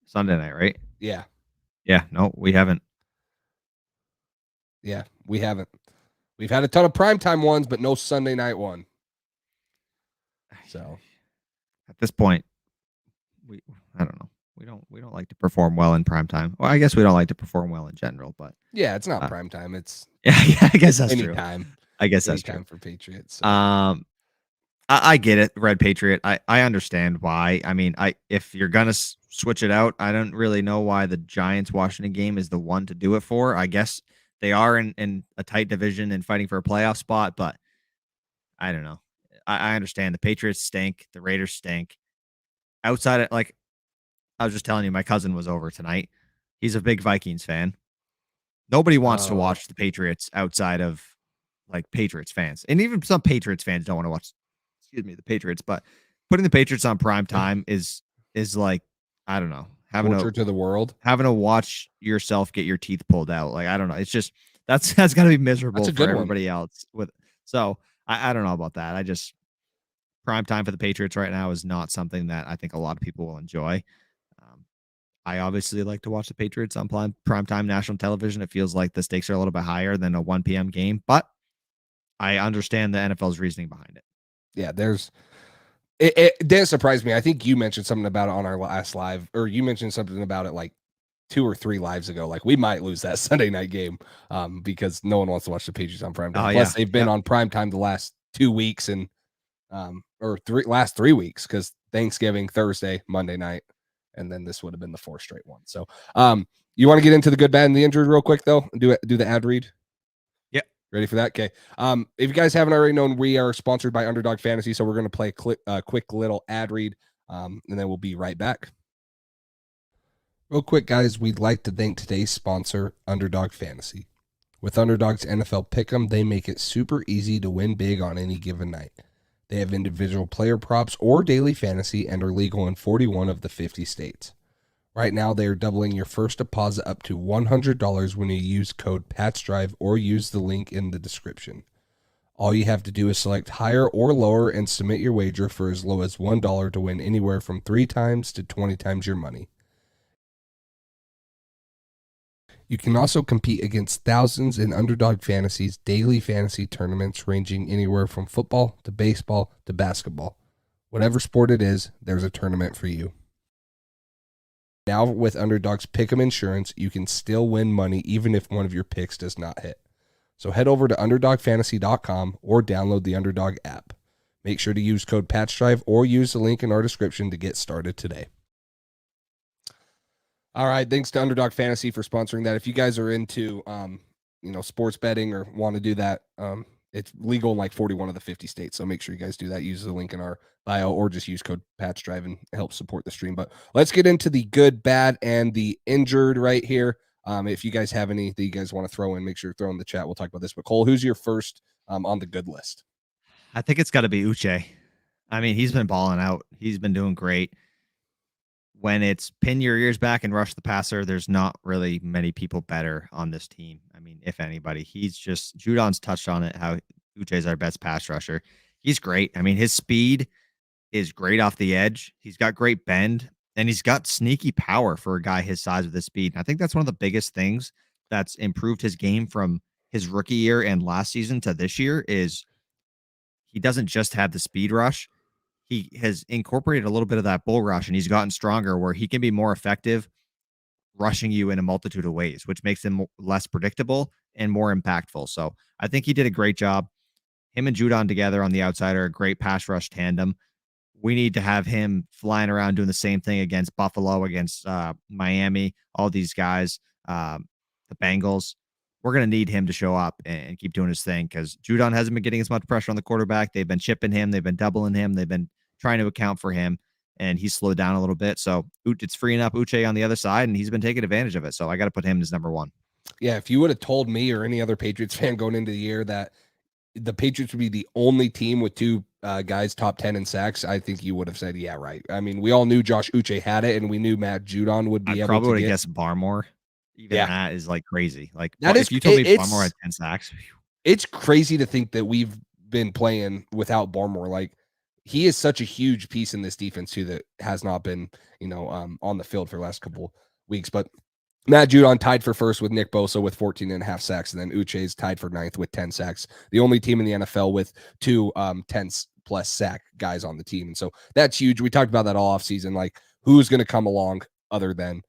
Sunday night, right? Yeah. Yeah, no, we haven't. Yeah, we haven't. We've had a ton of primetime ones, but no Sunday night one. So at this point, I don't know. We don't like to perform well in primetime. Well, I guess we don't like to perform well in general, but yeah, it's not primetime. It's yeah, I guess that's anytime. True. I guess that's anytime true for Patriots. So. I get it, Red Patriot. I understand why. I mean, if you're gonna switch it out, I don't really know why the Giants Washington game is the one to do it for. I guess they are in a tight division and fighting for a playoff spot, but I don't know. I understand the Patriots stink, the Raiders stink. Outside of, like, I was just telling you, my cousin was over tonight. He's a big Vikings fan. Nobody wants to watch the Patriots outside of like Patriots fans, and even some Patriots fans don't want to watch. The Patriots, but putting the Patriots on prime time is like, I don't know, having to the world, having to watch yourself get your teeth pulled out. Like, I don't know. It's just that's got to be miserable for everybody else. So I don't know about that. I just, prime time for the Patriots right now is not something that I think a lot of people will enjoy. I obviously like to watch the Patriots on primetime national television. It feels like the stakes are a little bit higher than a 1 p.m. game, but I understand the NFL's reasoning behind it. Yeah, it didn't surprise me. I think you mentioned something about it on our last live, or you mentioned something about it like 2 or 3 lives ago. Like, we might lose that Sunday night game because no one wants to watch the Patriots on primetime. Plus, they've been on primetime the last 2 weeks and last 3 weeks, because Thanksgiving, Thursday, Monday night. and then this would have been the 4th straight one. So you want to get into the good, bad, and the injured real quick though, and do the ad read? Yep. Ready for that? Okay. If you guys haven't already known, we are sponsored by Underdog Fantasy, so we're going to play a quick little ad read, and then we'll be right back. Real quick, guys, we'd like to thank today's sponsor, Underdog Fantasy. With Underdog's NFL Pick'em, they make it super easy to win big on any given night. They have individual player props or daily fantasy and are legal in 41 of the 50 states. Right now, they are doubling your first deposit up to $100 when you use code PATSDRIVE or use the link in the description. All you have to do is select higher or lower and submit your wager for as low as $1 to win anywhere from 3 times to 20 times your money. You can also compete against thousands in Underdog Fantasy's daily fantasy tournaments ranging anywhere from football to baseball to basketball. Whatever sport it is, there's a tournament for you. Now with Underdog's Pick'em Insurance, you can still win money even if one of your picks does not hit. So head over to UnderdogFantasy.com or download the Underdog app. Make sure to use code PATCHDRIVE or use the link in our description to get started today. All right, thanks to Underdog Fantasy for sponsoring that. If you guys are into, sports betting or want to do that, it's legal in like 41 of the 50 states. So make sure you guys do that. Use the link in our bio or just use code PATCHDRIVE and help support the stream. But let's get into the good, bad, and the injured right here. If you guys have any that you guys want to throw in, make sure you throw in the chat. We'll talk about this. But Cole, who's your first on the good list? I think it's got to be Uche. I mean, he's been balling out. He's been doing great. When it's pin your ears back and rush the passer, there's not really many people better on this team. I mean, if anybody, Judon's touched on it, how Uche's our best pass rusher. He's great. I mean, his speed is great off the edge. He's got great bend, and he's got sneaky power for a guy his size with his speed. And I think that's one of the biggest things that's improved his game from his rookie year and last season to this year is he doesn't just have the speed rush. He has incorporated a little bit of that bull rush, and he's gotten stronger where he can be more effective rushing you in a multitude of ways, which makes him less predictable and more impactful. So I think he did a great job. Him and Judon together on the outside are a great pass rush tandem. We need to have him flying around doing the same thing against Buffalo, against Miami, all these guys, the Bengals. We're going to need him to show up and keep doing his thing because Judon hasn't been getting as much pressure on the quarterback. They've been chipping him. They've been doubling him. They've been trying to account for him, and he's slowed down a little bit. So it's freeing up Uche on the other side, and he's been taking advantage of it. So I got to put him as number one. Yeah, if you would have told me or any other Patriots fan going into the year that the Patriots would be the only team with 2 guys top 10 in sacks, I think you would have said, yeah, right. I mean, we all knew Josh Uche had it, and we knew Matt Judon would be able to probably would have guessed Barmore. Even that is like crazy. Like that if you told me Barmore had 10 sacks, it's crazy to think that we've been playing without Barmore. Like he is such a huge piece in this defense too that has not been, on the field for the last couple weeks. But Matt Judon tied for first with Nick Bosa with 14.5 sacks, and then Uche's tied for 9th with 10 sacks. The only team in the NFL with 2 10+ sack guys on the team, and so that's huge. We talked about that all offseason. Like who's going to come along other than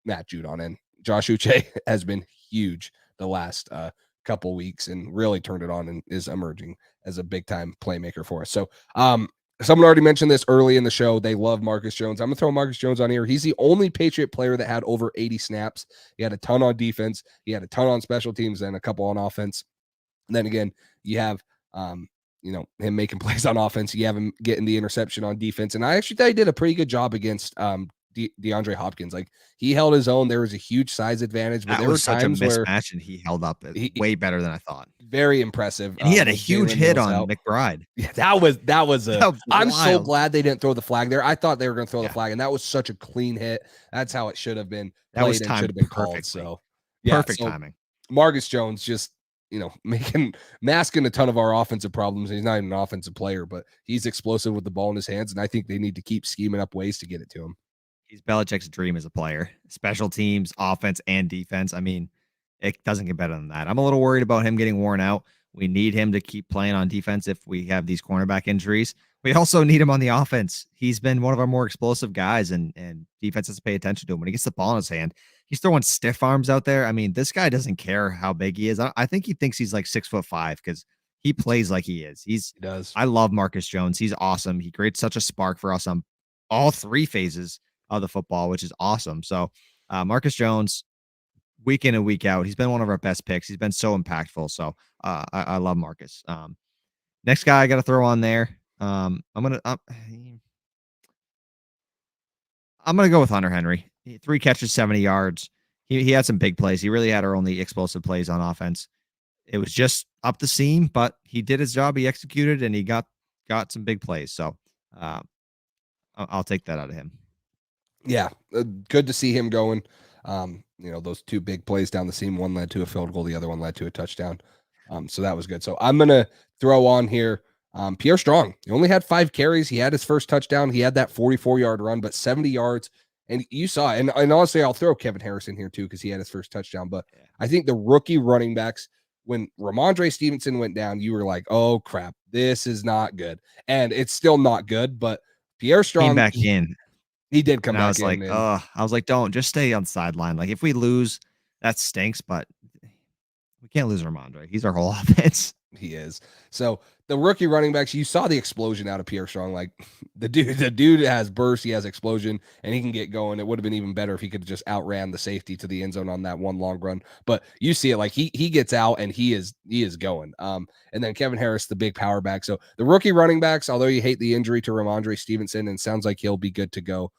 Matt Judon, and Josh Uche has been huge the last couple weeks and really turned it on and is emerging as a big time playmaker for us. So someone already mentioned this early in the show. They love Marcus Jones. I'm gonna throw Marcus Jones on here. He's the only Patriot player that had over 80 snaps. He had a ton on defense. He had a ton on special teams and a couple on offense. And then again, you have him making plays on offense. You have him getting the interception on defense. And I actually thought he did a pretty good job against DeAndre Hopkins. Like he held his own. There was a huge size advantage, but there were times where mismatch and he held up way better than I thought. Very impressive. And he had a huge hit on McBride. Yeah, that was I'm so glad they didn't throw the flag there. I thought they were going to throw the flag, and that was such a clean hit. That's how it should have been. That was timed should have been perfectly. Called. So perfect timing. Marcus Jones just masking a ton of our offensive problems. He's not even an offensive player, but he's explosive with the ball in his hands, and I think they need to keep scheming up ways to get it to him. He's Belichick's dream as a player. Special teams, offense, and defense. I mean, it doesn't get better than that. I'm a little worried about him getting worn out. We need him to keep playing on defense if we have these cornerback injuries. We also need him on the offense. He's been one of our more explosive guys, and defense has to pay attention to him. When he gets the ball in his hand, he's throwing stiff arms out there. I mean, this guy doesn't care how big he is. I think he thinks he's like 6'5" because he plays like he is. He does. I love Marcus Jones. He's awesome. He creates such a spark for us on all three phases of the football, which is awesome. So Marcus Jones, week in and week out, he's been one of our best picks. He's been so impactful. So I love Marcus. Next guy I got to throw on there. I'm gonna go with Hunter Henry. 3 catches, 70 yards. He had some big plays. He really had our only explosive plays on offense. It was just up the seam, but he did his job. He executed, and he got some big plays. So I'll take that out of him. Yeah, good to see him going. Those 2 big plays down the seam. One led to a field goal. The other one led to a touchdown. So that was good. So I'm going to throw on here Pierre Strong. He only had 5 carries. He had his first touchdown. He had that 44-yard run, but 70 yards. And you saw it. And honestly, I'll throw Kevin Harris in here too because he had his first touchdown. But I think the rookie running backs, when Ramondre Stevenson went down, you were like, oh, crap, this is not good. And it's still not good, but Pierre Strong came back in. He did come back in. I was like, don't just stay on the sideline. Like, if we lose, that stinks, but we can't lose Ramondre. He's our whole offense. He is. So the rookie running backs, you saw the explosion out of Pierre Strong. Like the dude has burst, he has explosion, and he can get going. It would have been even better if he could have just outran the safety to the end zone on that one long run. But you see it, like he gets out and he is going. And then Kevin Harris, the big power back. So the rookie running backs, although you hate the injury to Ramondre Stevenson, and sounds like he'll be good to go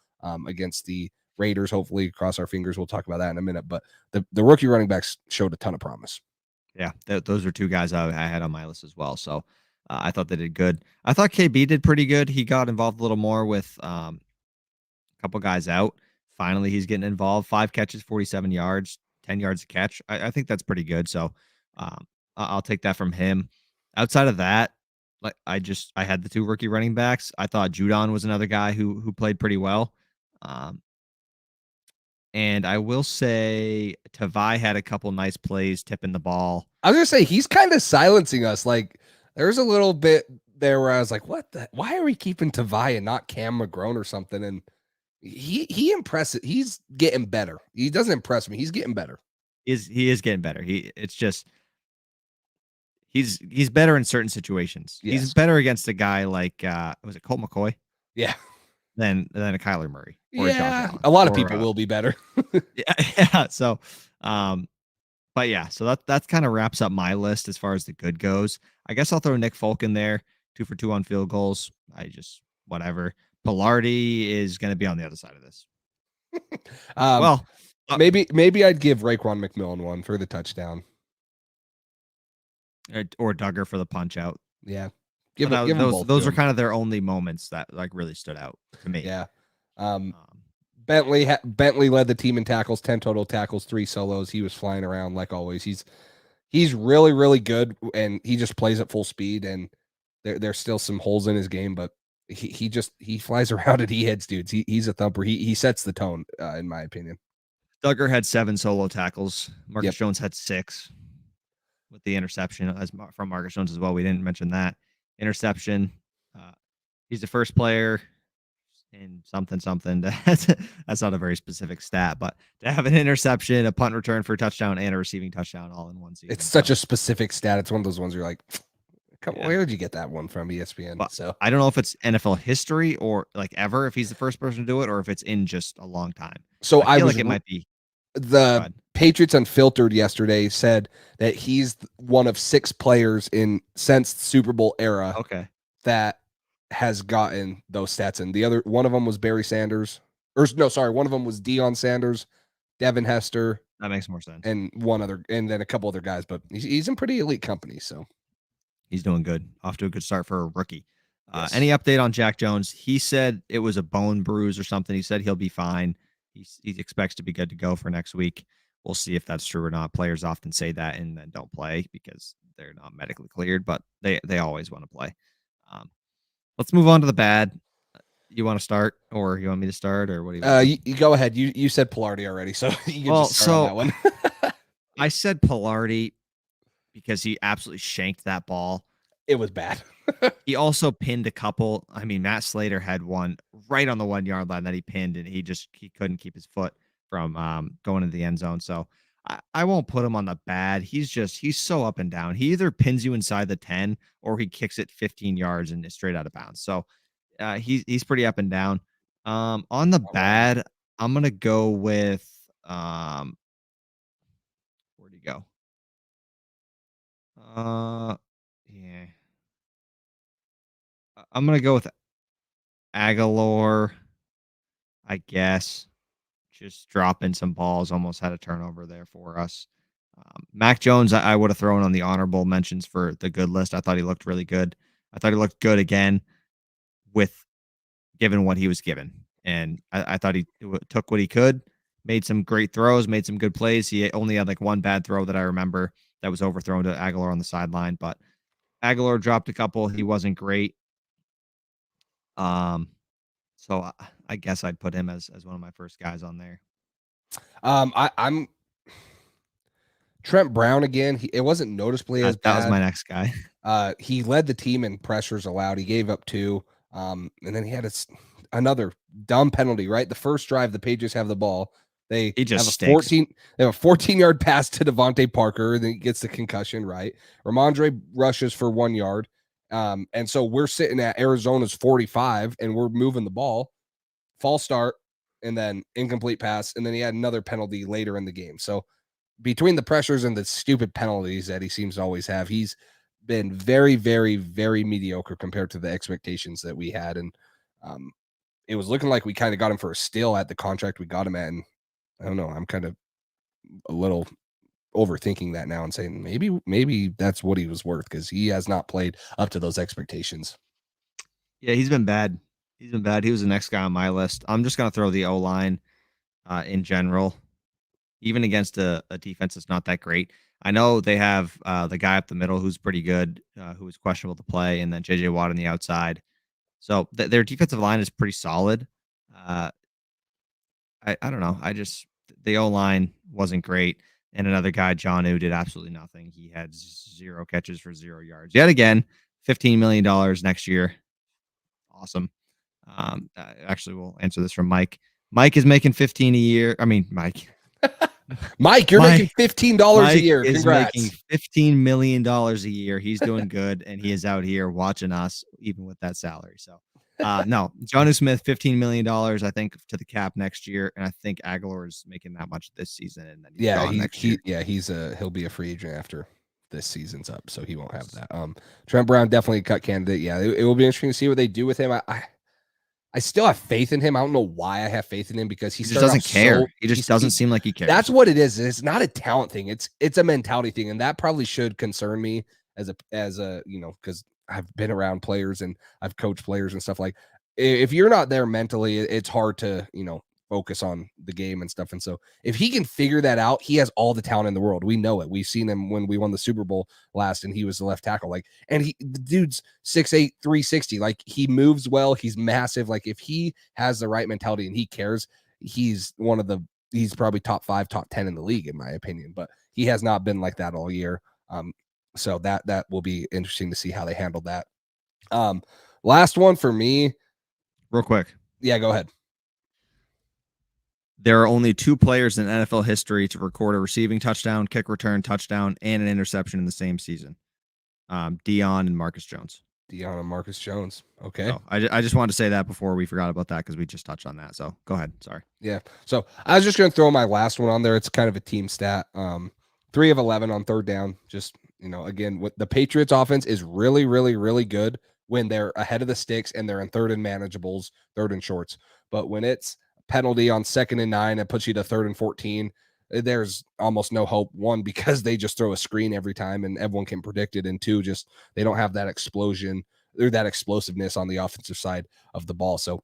against the Raiders. Hopefully, cross our fingers. We'll talk about that in a minute. But the rookie running backs showed a ton of promise. Yeah, those are 2 guys I had on my list as well. So I thought they did good. I thought KB did pretty good. He got involved a little more with a couple guys out. Finally, he's getting involved. 5 catches, 47 yards, 10 yards a catch. I think that's pretty good. So I'll take that from him. Outside of that, like I had the 2 rookie running backs. I thought Judon was another guy who played pretty well. And I will say Tavai had a couple nice plays tipping the ball. I was going to say, he's kind of silencing us. Like, there's a little bit there where I was like, why are we keeping Tavai and not Cam McGrone or something? And he impresses. He's getting better. He doesn't impress me. He's getting better. He is getting better. He's better in certain situations. Yes. He's better against a guy like, was it Colt McCoy? Yeah. Than a Kyler Murray. Or yeah, a lot of people will be better. yeah. So, but yeah, so that kind of wraps up my list as far as the good goes. I guess I'll throw Nick Folk in there, 2 for 2 on field goals. Whatever. Pilardi is going to be on the other side of this. Maybe I'd give Raekwon McMillan 1 for the touchdown, or Duggar for the punch out. Yeah. Give those are kind of their only moments that like really stood out to me. Yeah. Bentley led the team in tackles, 10 total tackles, 3 solos. He was flying around like always. He's really, really good, and he just plays at full speed, and there's still some holes in his game, but he flies around and he hits dudes. He's a thumper. He sets the tone, in my opinion. Duggar had 7 solo tackles. Marcus Jones had 6 with the interception from Marcus Jones as well. We didn't mention that. Interception. He's the first player in something. That's not a very specific stat, but to have an interception, a punt return for a touchdown, and a receiving touchdown all in one season. It's such a specific stat. It's one of those ones you're like, where did you get that one from, ESPN? But so I don't know if it's NFL history or like ever, if he's the first person to do it, or if it's in just a long time. So I feel like it might be. The Patriots Unfiltered yesterday said that he's one of 6 players since the Super Bowl era that has gotten those stats. And the other one of them was Barry Sanders. One of them was Deion Sanders, Devin Hester. That makes more sense. And and then a couple other guys, but he's in pretty elite company. So he's doing good. Off to a good start for a rookie. Yes. Any update on Jack Jones? He said it was a bone bruise or something. He said he'll be fine. He expects to be good to go for next week. We'll see if that's true or not. Players often say that and then don't play because they're not medically cleared, but they always want to play. Let's move on to the bad. You want to start, or you want me to start, or what do you want? You go ahead. You said Pilardi already, so you can just start on that one. I said Pilardi because he absolutely shanked that ball. It was bad. He also pinned a couple. I mean, Matt Slater had one right on the 1 yard line that he pinned, and he couldn't keep his foot from going into the end zone. So I won't put him on the bad. He's so up and down. He either pins you inside the 10 or he kicks it 15 yards and is straight out of bounds. So he's pretty up and down. On the bad, I'm gonna go with where'd he go? Yeah. I'm gonna go with Aguilar, I guess. Just dropping some balls, almost had a turnover there for us. Mac Jones, I would have thrown on the honorable mentions for the good list. I thought he looked really good. I thought he looked good again with given what he was given. And I thought he took what he could, made some great throws, made some good plays. He only had like one bad throw that I remember that was overthrown to Aguilar on the sideline, but Aguilar dropped a couple. He wasn't great. So I guess I'd put him as one of my first guys on there. I'm Trent Brown again. It wasn't noticeably as bad. That was my next guy. He led the team in pressures allowed. He gave up 2. And then he had another dumb penalty, right? The first drive, the Patriots have the ball. They have a 14-yard pass to Devontae Parker, and then he gets the concussion, right? Ramondre rushes for 1 yard. And so we're sitting at Arizona's 45, and we're moving the ball. False start, and then incomplete pass, and then he had another penalty later in the game. So between the pressures and the stupid penalties that he seems to always have, he's been very, very, very mediocre compared to the expectations that we had. And it was looking like we kind of got him for a steal at the contract we got him at. And I don't know, I'm kind of a little overthinking that now and saying maybe that's what he was worth, because he has not played up to those expectations. Yeah, he's been bad. He was the next guy on my list. I'm just going to throw the O-line in general, even against a defense that's not that great. I know they have the guy up the middle who's pretty good, who was questionable to play, and then J.J. Watt on the outside. So their defensive line is pretty solid. I don't know. The O-line wasn't great. And another guy, John, who did absolutely nothing. He had 0 catches for 0 yards. Yet again, $15 million next year. Awesome. Actually, we'll answer this from Mike. Mike is making 15 a year. I mean, Mike, you're making $15 a year. Congrats. Is making $15 million a year. He's doing good, and he is out here watching us, even with that salary. So, no, Jonnu Smith, $15 million, I think, to the cap next year, and I think Aguilar is making that much this season, and then he's gone next year. He'll be a free agent after this season's up, so he won't have that. Trent Brown definitely a cut candidate. Yeah, it will be interesting to see what they do with him. I still have faith in him. I don't know why I have faith in him, because he just doesn't care. He just doesn't seem like he cares. That's what it is. It's not a talent thing. It's a mentality thing, and that probably should concern me as a because I've been around players and I've coached players and stuff. Like, if you're not there mentally, it's hard to focus on the game and stuff. And so if he can figure that out, he has all the talent in the world. We know it. We've seen him when we won the Super Bowl last, and he was the left tackle. And the dude's 6'8", 360. Like, he moves well. He's massive. Like, if he has the right mentality and he cares, he's probably top 5, top 10 in the league, in my opinion. But he has not been like that all year. So that will be interesting to see how they handle that. Last one for me. Real quick. Yeah, go ahead. There are only 2 players in NFL history to record a receiving touchdown, kick return touchdown, and an interception in the same season. Dion and Marcus Jones. Okay. So I just wanted to say that before we forgot about that, because we just touched on that. So go ahead. Sorry. Yeah. So I was just going to throw my last one on there. It's kind of a team stat. 3 of 11 on third down. Just, again, what the Patriots offense is really, really, really good when they're ahead of the sticks and they're in third and manageables, third and shorts. But when it's penalty on 2nd and 9, it puts you to 3rd and 14. There's almost no hope. 1, because they just throw a screen every time and everyone can predict it. And 2, just they don't have that explosion or that explosiveness on the offensive side of the ball. So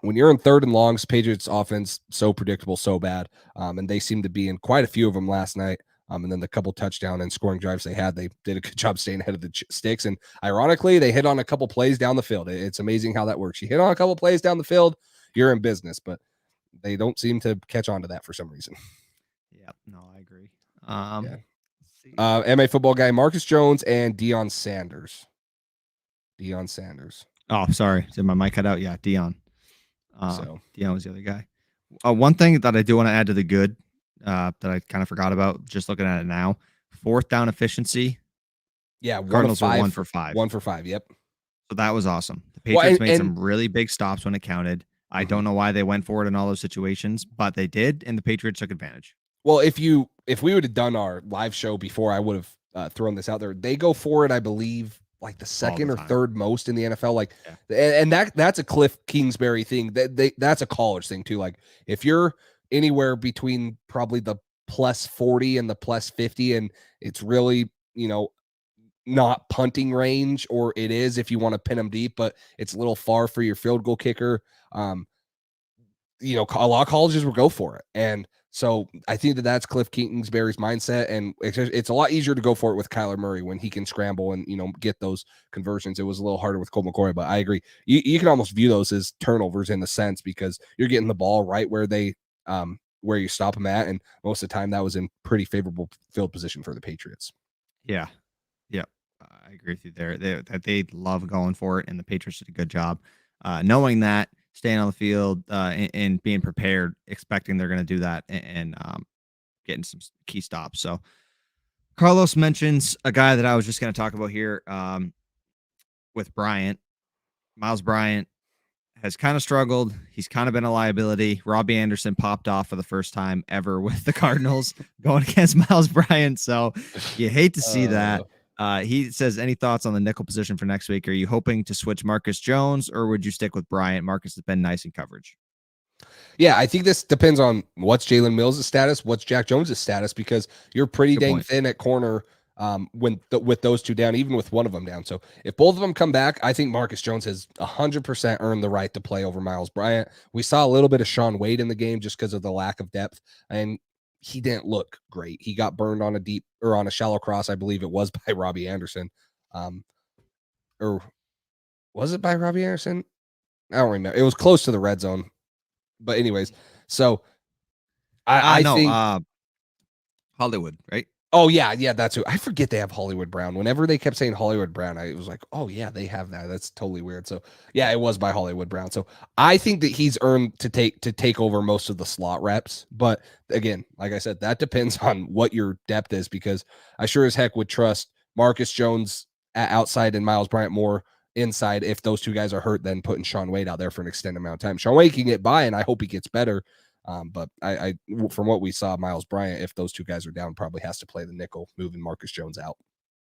when you're in 3rd and longs, Patriots offense, so predictable, so bad. And they seem to be in quite a few of them last night. And then the couple touchdown and scoring drives they had, they did a good job staying ahead of the sticks. And ironically, they hit on a couple plays down the field. It's amazing how that works. You hit on a couple plays down the field, you're in business, but they don't seem to catch on to that for some reason. Yeah, no, I agree. MA football guy, Marcus Jones and Deion Sanders. Oh, sorry. Did my mic cut out? Yeah, Dion. Dion was the other guy. One thing that I do want to add to the good that I kind of forgot about, just looking at it now, 4th down efficiency. Yeah, Cardinals were 1 for 5. 1 for 5, yep. So that was awesome. The Patriots made some really big stops when it counted. I don't know why they went for it in all those situations, but they did, and the Patriots took advantage. Well, if we would have done our live show before, I would have thrown this out there. They go for it, I believe, like the second or third most in the NFL. Like, and that's a Cliff Kingsbury thing. That's a college thing too. Like, if you're anywhere between probably the plus 40 and the plus 50, and it's really, not punting range, or it is if you want to pin them deep, but it's a little far for your field goal kicker. A lot of colleges will go for it. And so I think that's Cliff Kingsbury's mindset. And it's a lot easier to go for it with Kyler Murray when he can scramble and, get those conversions. It was a little harder with Colt McCoy, but I agree. You can almost view those as turnovers in the sense, because you're getting the ball right where where you stop them at. And most of the time that was in pretty favorable field position for the Patriots. Yeah. Yeah. I agree with you there. They love going for it, and the Patriots did a good job. Knowing that, staying on the field and being prepared, expecting they're going to do that, and getting some key stops. So Carlos mentions a guy that I was just going to talk about here with Bryant. Miles Bryant has kind of struggled. He's kind of been a liability. Robbie Anderson popped off for the first time ever with the Cardinals going against Miles Bryant. So you hate to see that. He says, any thoughts on the nickel position for next week? Are you hoping to switch Marcus Jones, or would you stick with Bryant? Marcus has been nice in coverage. Yeah, I think this depends on what's Jalen Mills' status, what's Jack Jones' status, because you're pretty dang thin at corner with those two down, even with one of them down. So if both of them come back, I think Marcus Jones has 100% earned the right to play over Miles Bryant. We saw a little bit of Shaun Wade in the game just because of the lack of depth, and he didn't look great. He got burned on a shallow cross. I believe it was by Robbie Anderson. Or was it by Robbie Anderson? I don't remember. It was close to the red zone. But anyways, so I think Hollywood, right? Oh yeah, that's who. I forget they have Hollywood Brown. Whenever they kept saying Hollywood Brown, I was like, oh yeah, they have that. That's totally weird. So yeah, it was by Hollywood Brown. So I think that he's earned to take over most of the slot reps. But again, like I said, that depends on what your depth is, because I sure as heck would trust Marcus Jones outside and Miles Bryant more inside if those two guys are hurt than putting Shaun Wade out there for an extended amount of time. Shaun Wade can get by, and I hope he gets better. But I, from what we saw, Miles Bryant, if those two guys are down, probably has to play the nickel, moving Marcus Jones out.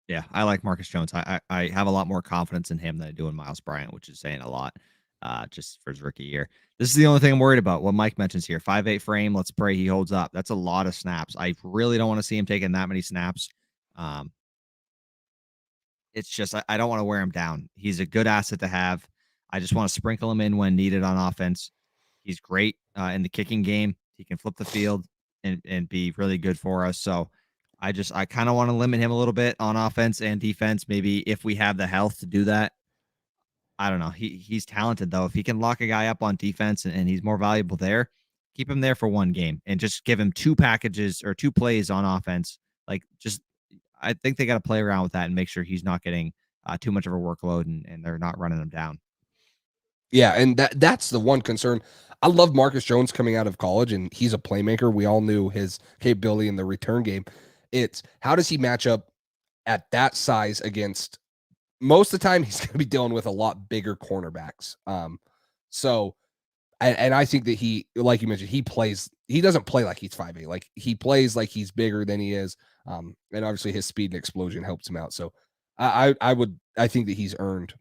Yeah, I like Marcus Jones. I have a lot more confidence in him than I do in Miles Bryant, which is saying a lot just for his rookie year. This is the only thing I'm worried about. What Mike mentions here, 5'8" frame. Let's pray he holds up. That's a lot of snaps. I really don't want to see him taking that many snaps. It's just I don't want to wear him down. He's a good asset to have. I just want to sprinkle him in when needed on offense. He's great in the kicking game. He can flip the field and be really good for us. So I kind of want to limit him a little bit on offense and defense. Maybe if we have the health to do that. I don't know. He's talented though. If he can lock a guy up on defense and he's more valuable there, keep him there for one game and just give him 2 packages or 2 plays on offense. I think they got to play around with that and make sure he's not getting too much of a workload and they're not running him down. Yeah, and that's the one concern. I love Marcus Jones coming out of college, and he's a playmaker. We all knew his capability in the return game. It's how does he match up at that size against, most of the time he's going to be dealing with a lot bigger cornerbacks. So I think that he, like you mentioned, he doesn't play like he's 5'8". Like he plays like he's bigger than he is. And obviously his speed and explosion helps him out. So I think that he's earned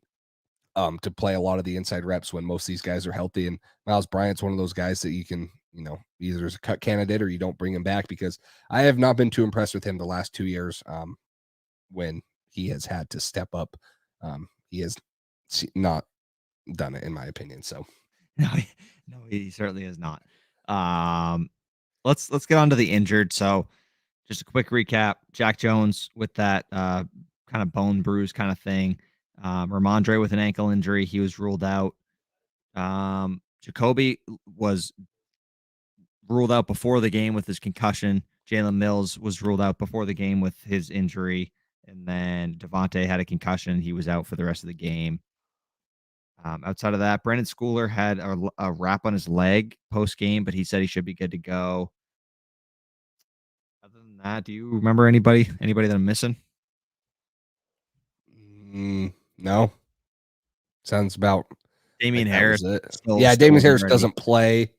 to play a lot of the inside reps when most of these guys are healthy. And Miles Bryant's one of those guys that you can, either as a cut candidate or you don't bring him back, because I have not been too impressed with him the last 2 years when he has had to step up. He has not done it, in my opinion. So no, he certainly is not. Let's get on to the injured. So just a quick recap. Jack Jones with that kind of bone bruise kind of thing. Ramondre with an ankle injury. He was ruled out. Jacoby was ruled out before the game with his concussion. Jalen Mills was ruled out before the game with his injury. And then Devontae had a concussion. He was out for the rest of the game. Outside of that, Brandon Schooler had a wrap on his leg post-game, but he said he should be good to go. Other than that, do you remember anybody that I'm missing? No. Sounds about Damian That was Harris. it. Still Damian wasn't Harris ready. doesn't play.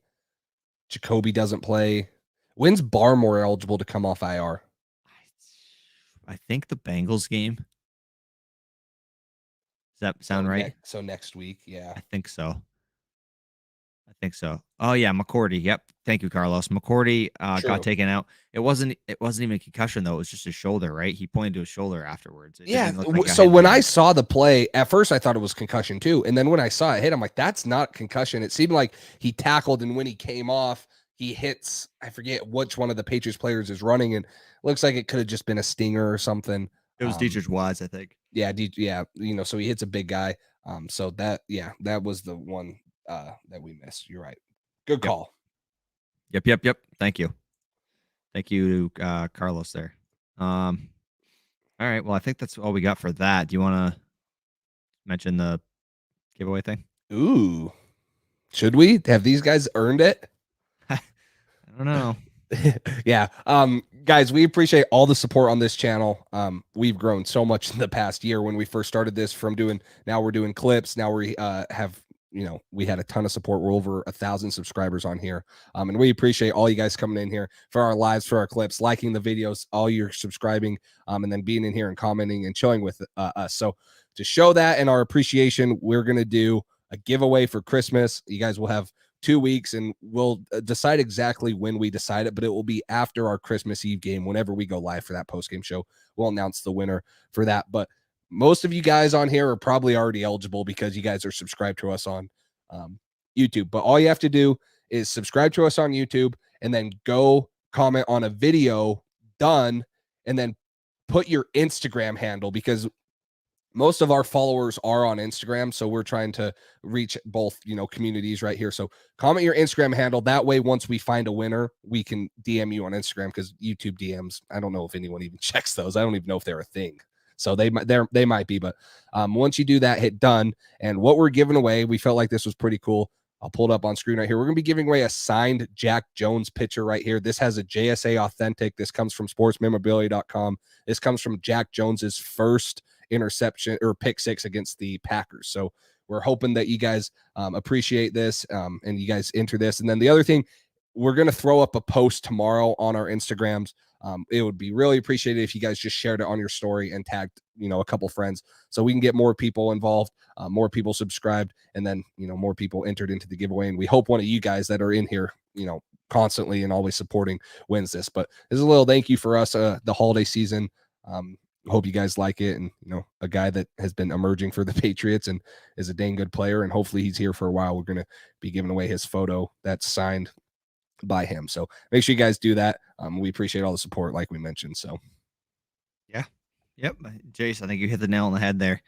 Jacoby doesn't play. When's Barmore eligible to come off IR? I think the Bengals game. Does that sound right? So next week, yeah. I think so. Oh yeah, McCourty. Yep. Thank you, Carlos. McCourty got taken out. It wasn't even a concussion though. It was just his shoulder, right? He pointed to his shoulder afterwards. It didn't look like so when I saw the play, at first I thought it was concussion too, and then when I saw it hit, I'm like, that's not concussion. It seemed like he tackled, and when he came off, he hits. I forget which one of the Patriots players is running, and looks like it could have just been a stinger or something. It was Dietrich Wise, I think. Yeah, so he hits a big guy. So that was the one that we missed. You're right. Good call. Yep. Thank you, Carlos there. All right. Well, I think that's all we got for that. Do you want to mention the giveaway thing? Ooh, should we have these guys earned it? I don't know. Yeah. Guys, we appreciate all the support on this channel. We've grown so much in the past year. When we first started this, now we're doing clips. Now we have, we had a ton of support. We're over 1,000 subscribers on here. And we appreciate all you guys coming in here for our lives, for our clips, liking the videos, all your subscribing, and then being in here and commenting and chilling with us. So to show that and our appreciation, we're going to do a giveaway for Christmas. You guys will have 2 weeks, and we'll decide exactly when we decide it, but it will be after our Christmas Eve game. Whenever we go live for that post-game show, we'll announce the winner for that. But most of you guys on here are probably already eligible because you guys are subscribed to us on YouTube. But all you have to do is subscribe to us on YouTube and then go comment on a video done, and then put your Instagram handle, because most of our followers are on Instagram. So we're trying to reach both, communities right here. So comment your Instagram handle. That way, once we find a winner, we can DM you on Instagram, because YouTube DMs, I don't know if anyone even checks those. I don't even know if they're a thing. So they might be, but once you do that, hit done. And what we're giving away, we felt like this was pretty cool. I'll pull it up on screen right here. We're going to be giving away a signed Jack Jones picture right here. This has a JSA authentic. This comes from sportsmemorabilia.com. This comes from Jack Jones's first interception or pick six against the Packers. So we're hoping that you guys appreciate this, and you guys enter this. And then the other thing, we're going to throw up a post tomorrow on our Instagrams. It would be really appreciated if you guys just shared it on your story and tagged, a couple friends, so we can get more people involved, more people subscribed, and then, more people entered into the giveaway. And we hope one of you guys that are in here, constantly and always supporting, wins this. But this is a little thank you for us, the holiday season. Hope you guys like it. And, a guy that has been emerging for the Patriots and is a dang good player, and hopefully he's here for a while. We're going to be giving away his photo that's signed by him. So make sure you guys do that. We appreciate all the support, like we mentioned. So yeah. Yep. Jace, I think you hit the nail on the head there.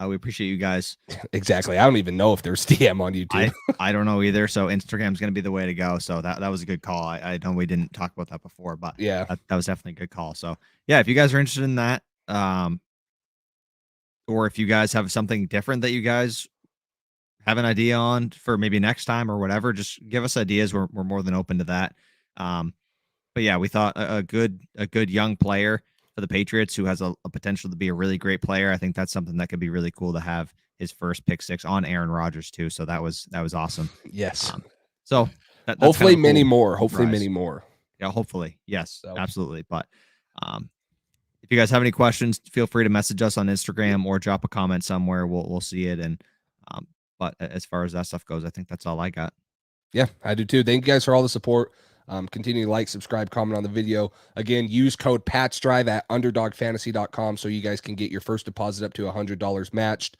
We appreciate you guys. Exactly. I don't even know if there's DM on YouTube. I don't know either. So Instagram's going to be the way to go. So that was a good call. I know we didn't talk about that before, but yeah, that was definitely a good call. So yeah, if you guys are interested in that, or if you guys have something different that you guys have an idea on for maybe next time or whatever, just give us ideas. We're more than open to that. But yeah, we thought a good young player for the Patriots who has a potential to be a really great player. I think that's something that could be really cool to have his first pick six on Aaron Rodgers too. So that was awesome. Yes. So that's hopefully kind of many cool. more. Hopefully many more. Yeah, hopefully. Yes, absolutely. But if you guys have any questions, feel free to message us on Instagram or drop a comment somewhere. We'll see it. And but as far as that stuff goes, I think that's all I got. Yeah, I do too. Thank you guys for all the support. Continue to like, subscribe, comment on the video. Again, use code PATCHDRIVE at underdogfantasy.com so you guys can get your first deposit up to $100 matched.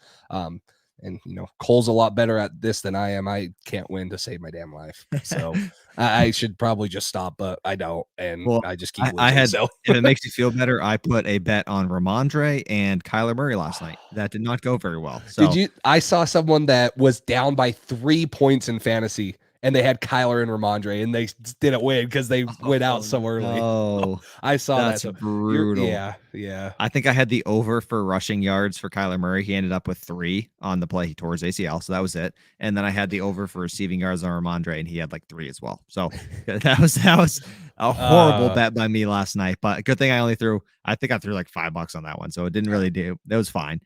And, Cole's a lot better at this than I am. I can't win to save my damn life. So I should probably just stop, but I don't. And I just keep losing. So if it makes you feel better, I put a bet on Ramondre and Kyler Murray last night. That did not go very well. So I saw someone that was down by 3 points in fantasy, and they had Kyler and Ramondre, and they didn't win because they went out so early. Oh, I saw that's that. brutal. Yeah. I think I had the over for rushing yards for Kyler Murray. He ended up with 3 on the play. He tore his ACL, so that was it. And then I had the over for receiving yards on Ramondre, and he had like 3 as well. So that was a horrible bet by me last night. But good thing I threw like $5 on that one, so it didn't really do. That was fine.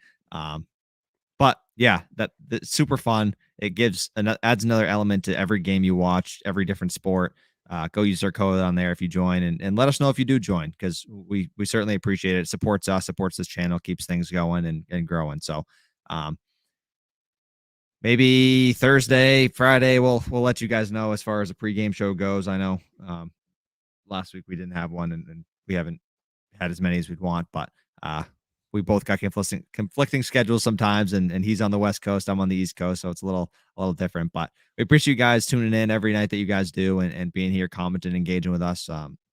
But yeah, that's super fun. It adds another element to every game you watch, every different sport. Go use our code on there if you join, and let us know if you do join, because we certainly appreciate it. It supports us, supports this channel, keeps things going and growing. So maybe Thursday, Friday, we'll let you guys know as far as the pregame show goes. I know last week we didn't have one, and we haven't had as many as we'd want, but we both got conflicting schedules sometimes, and he's on the West Coast, I'm on the East Coast, so it's a little different. But we appreciate you guys tuning in every night that you guys do, and being here, commenting, engaging with us.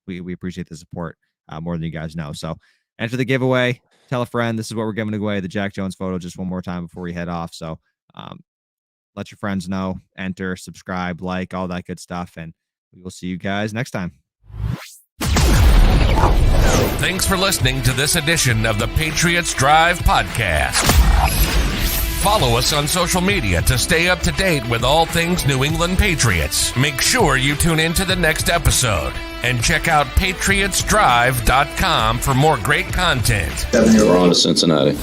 We appreciate the support more than you guys know. So enter the giveaway, tell a friend. This is what we're giving away, the Jack Jones photo, just one more time before we head off. So let your friends know, enter, subscribe, like, all that good stuff, and we will see you guys next time. Thanks for listening to this edition of the Patriots Drive podcast. Follow us on social media to stay up to date with all things New England Patriots. Make sure you tune in to the next episode and check out patriotsdrive.com for more great content. We're on to Cincinnati.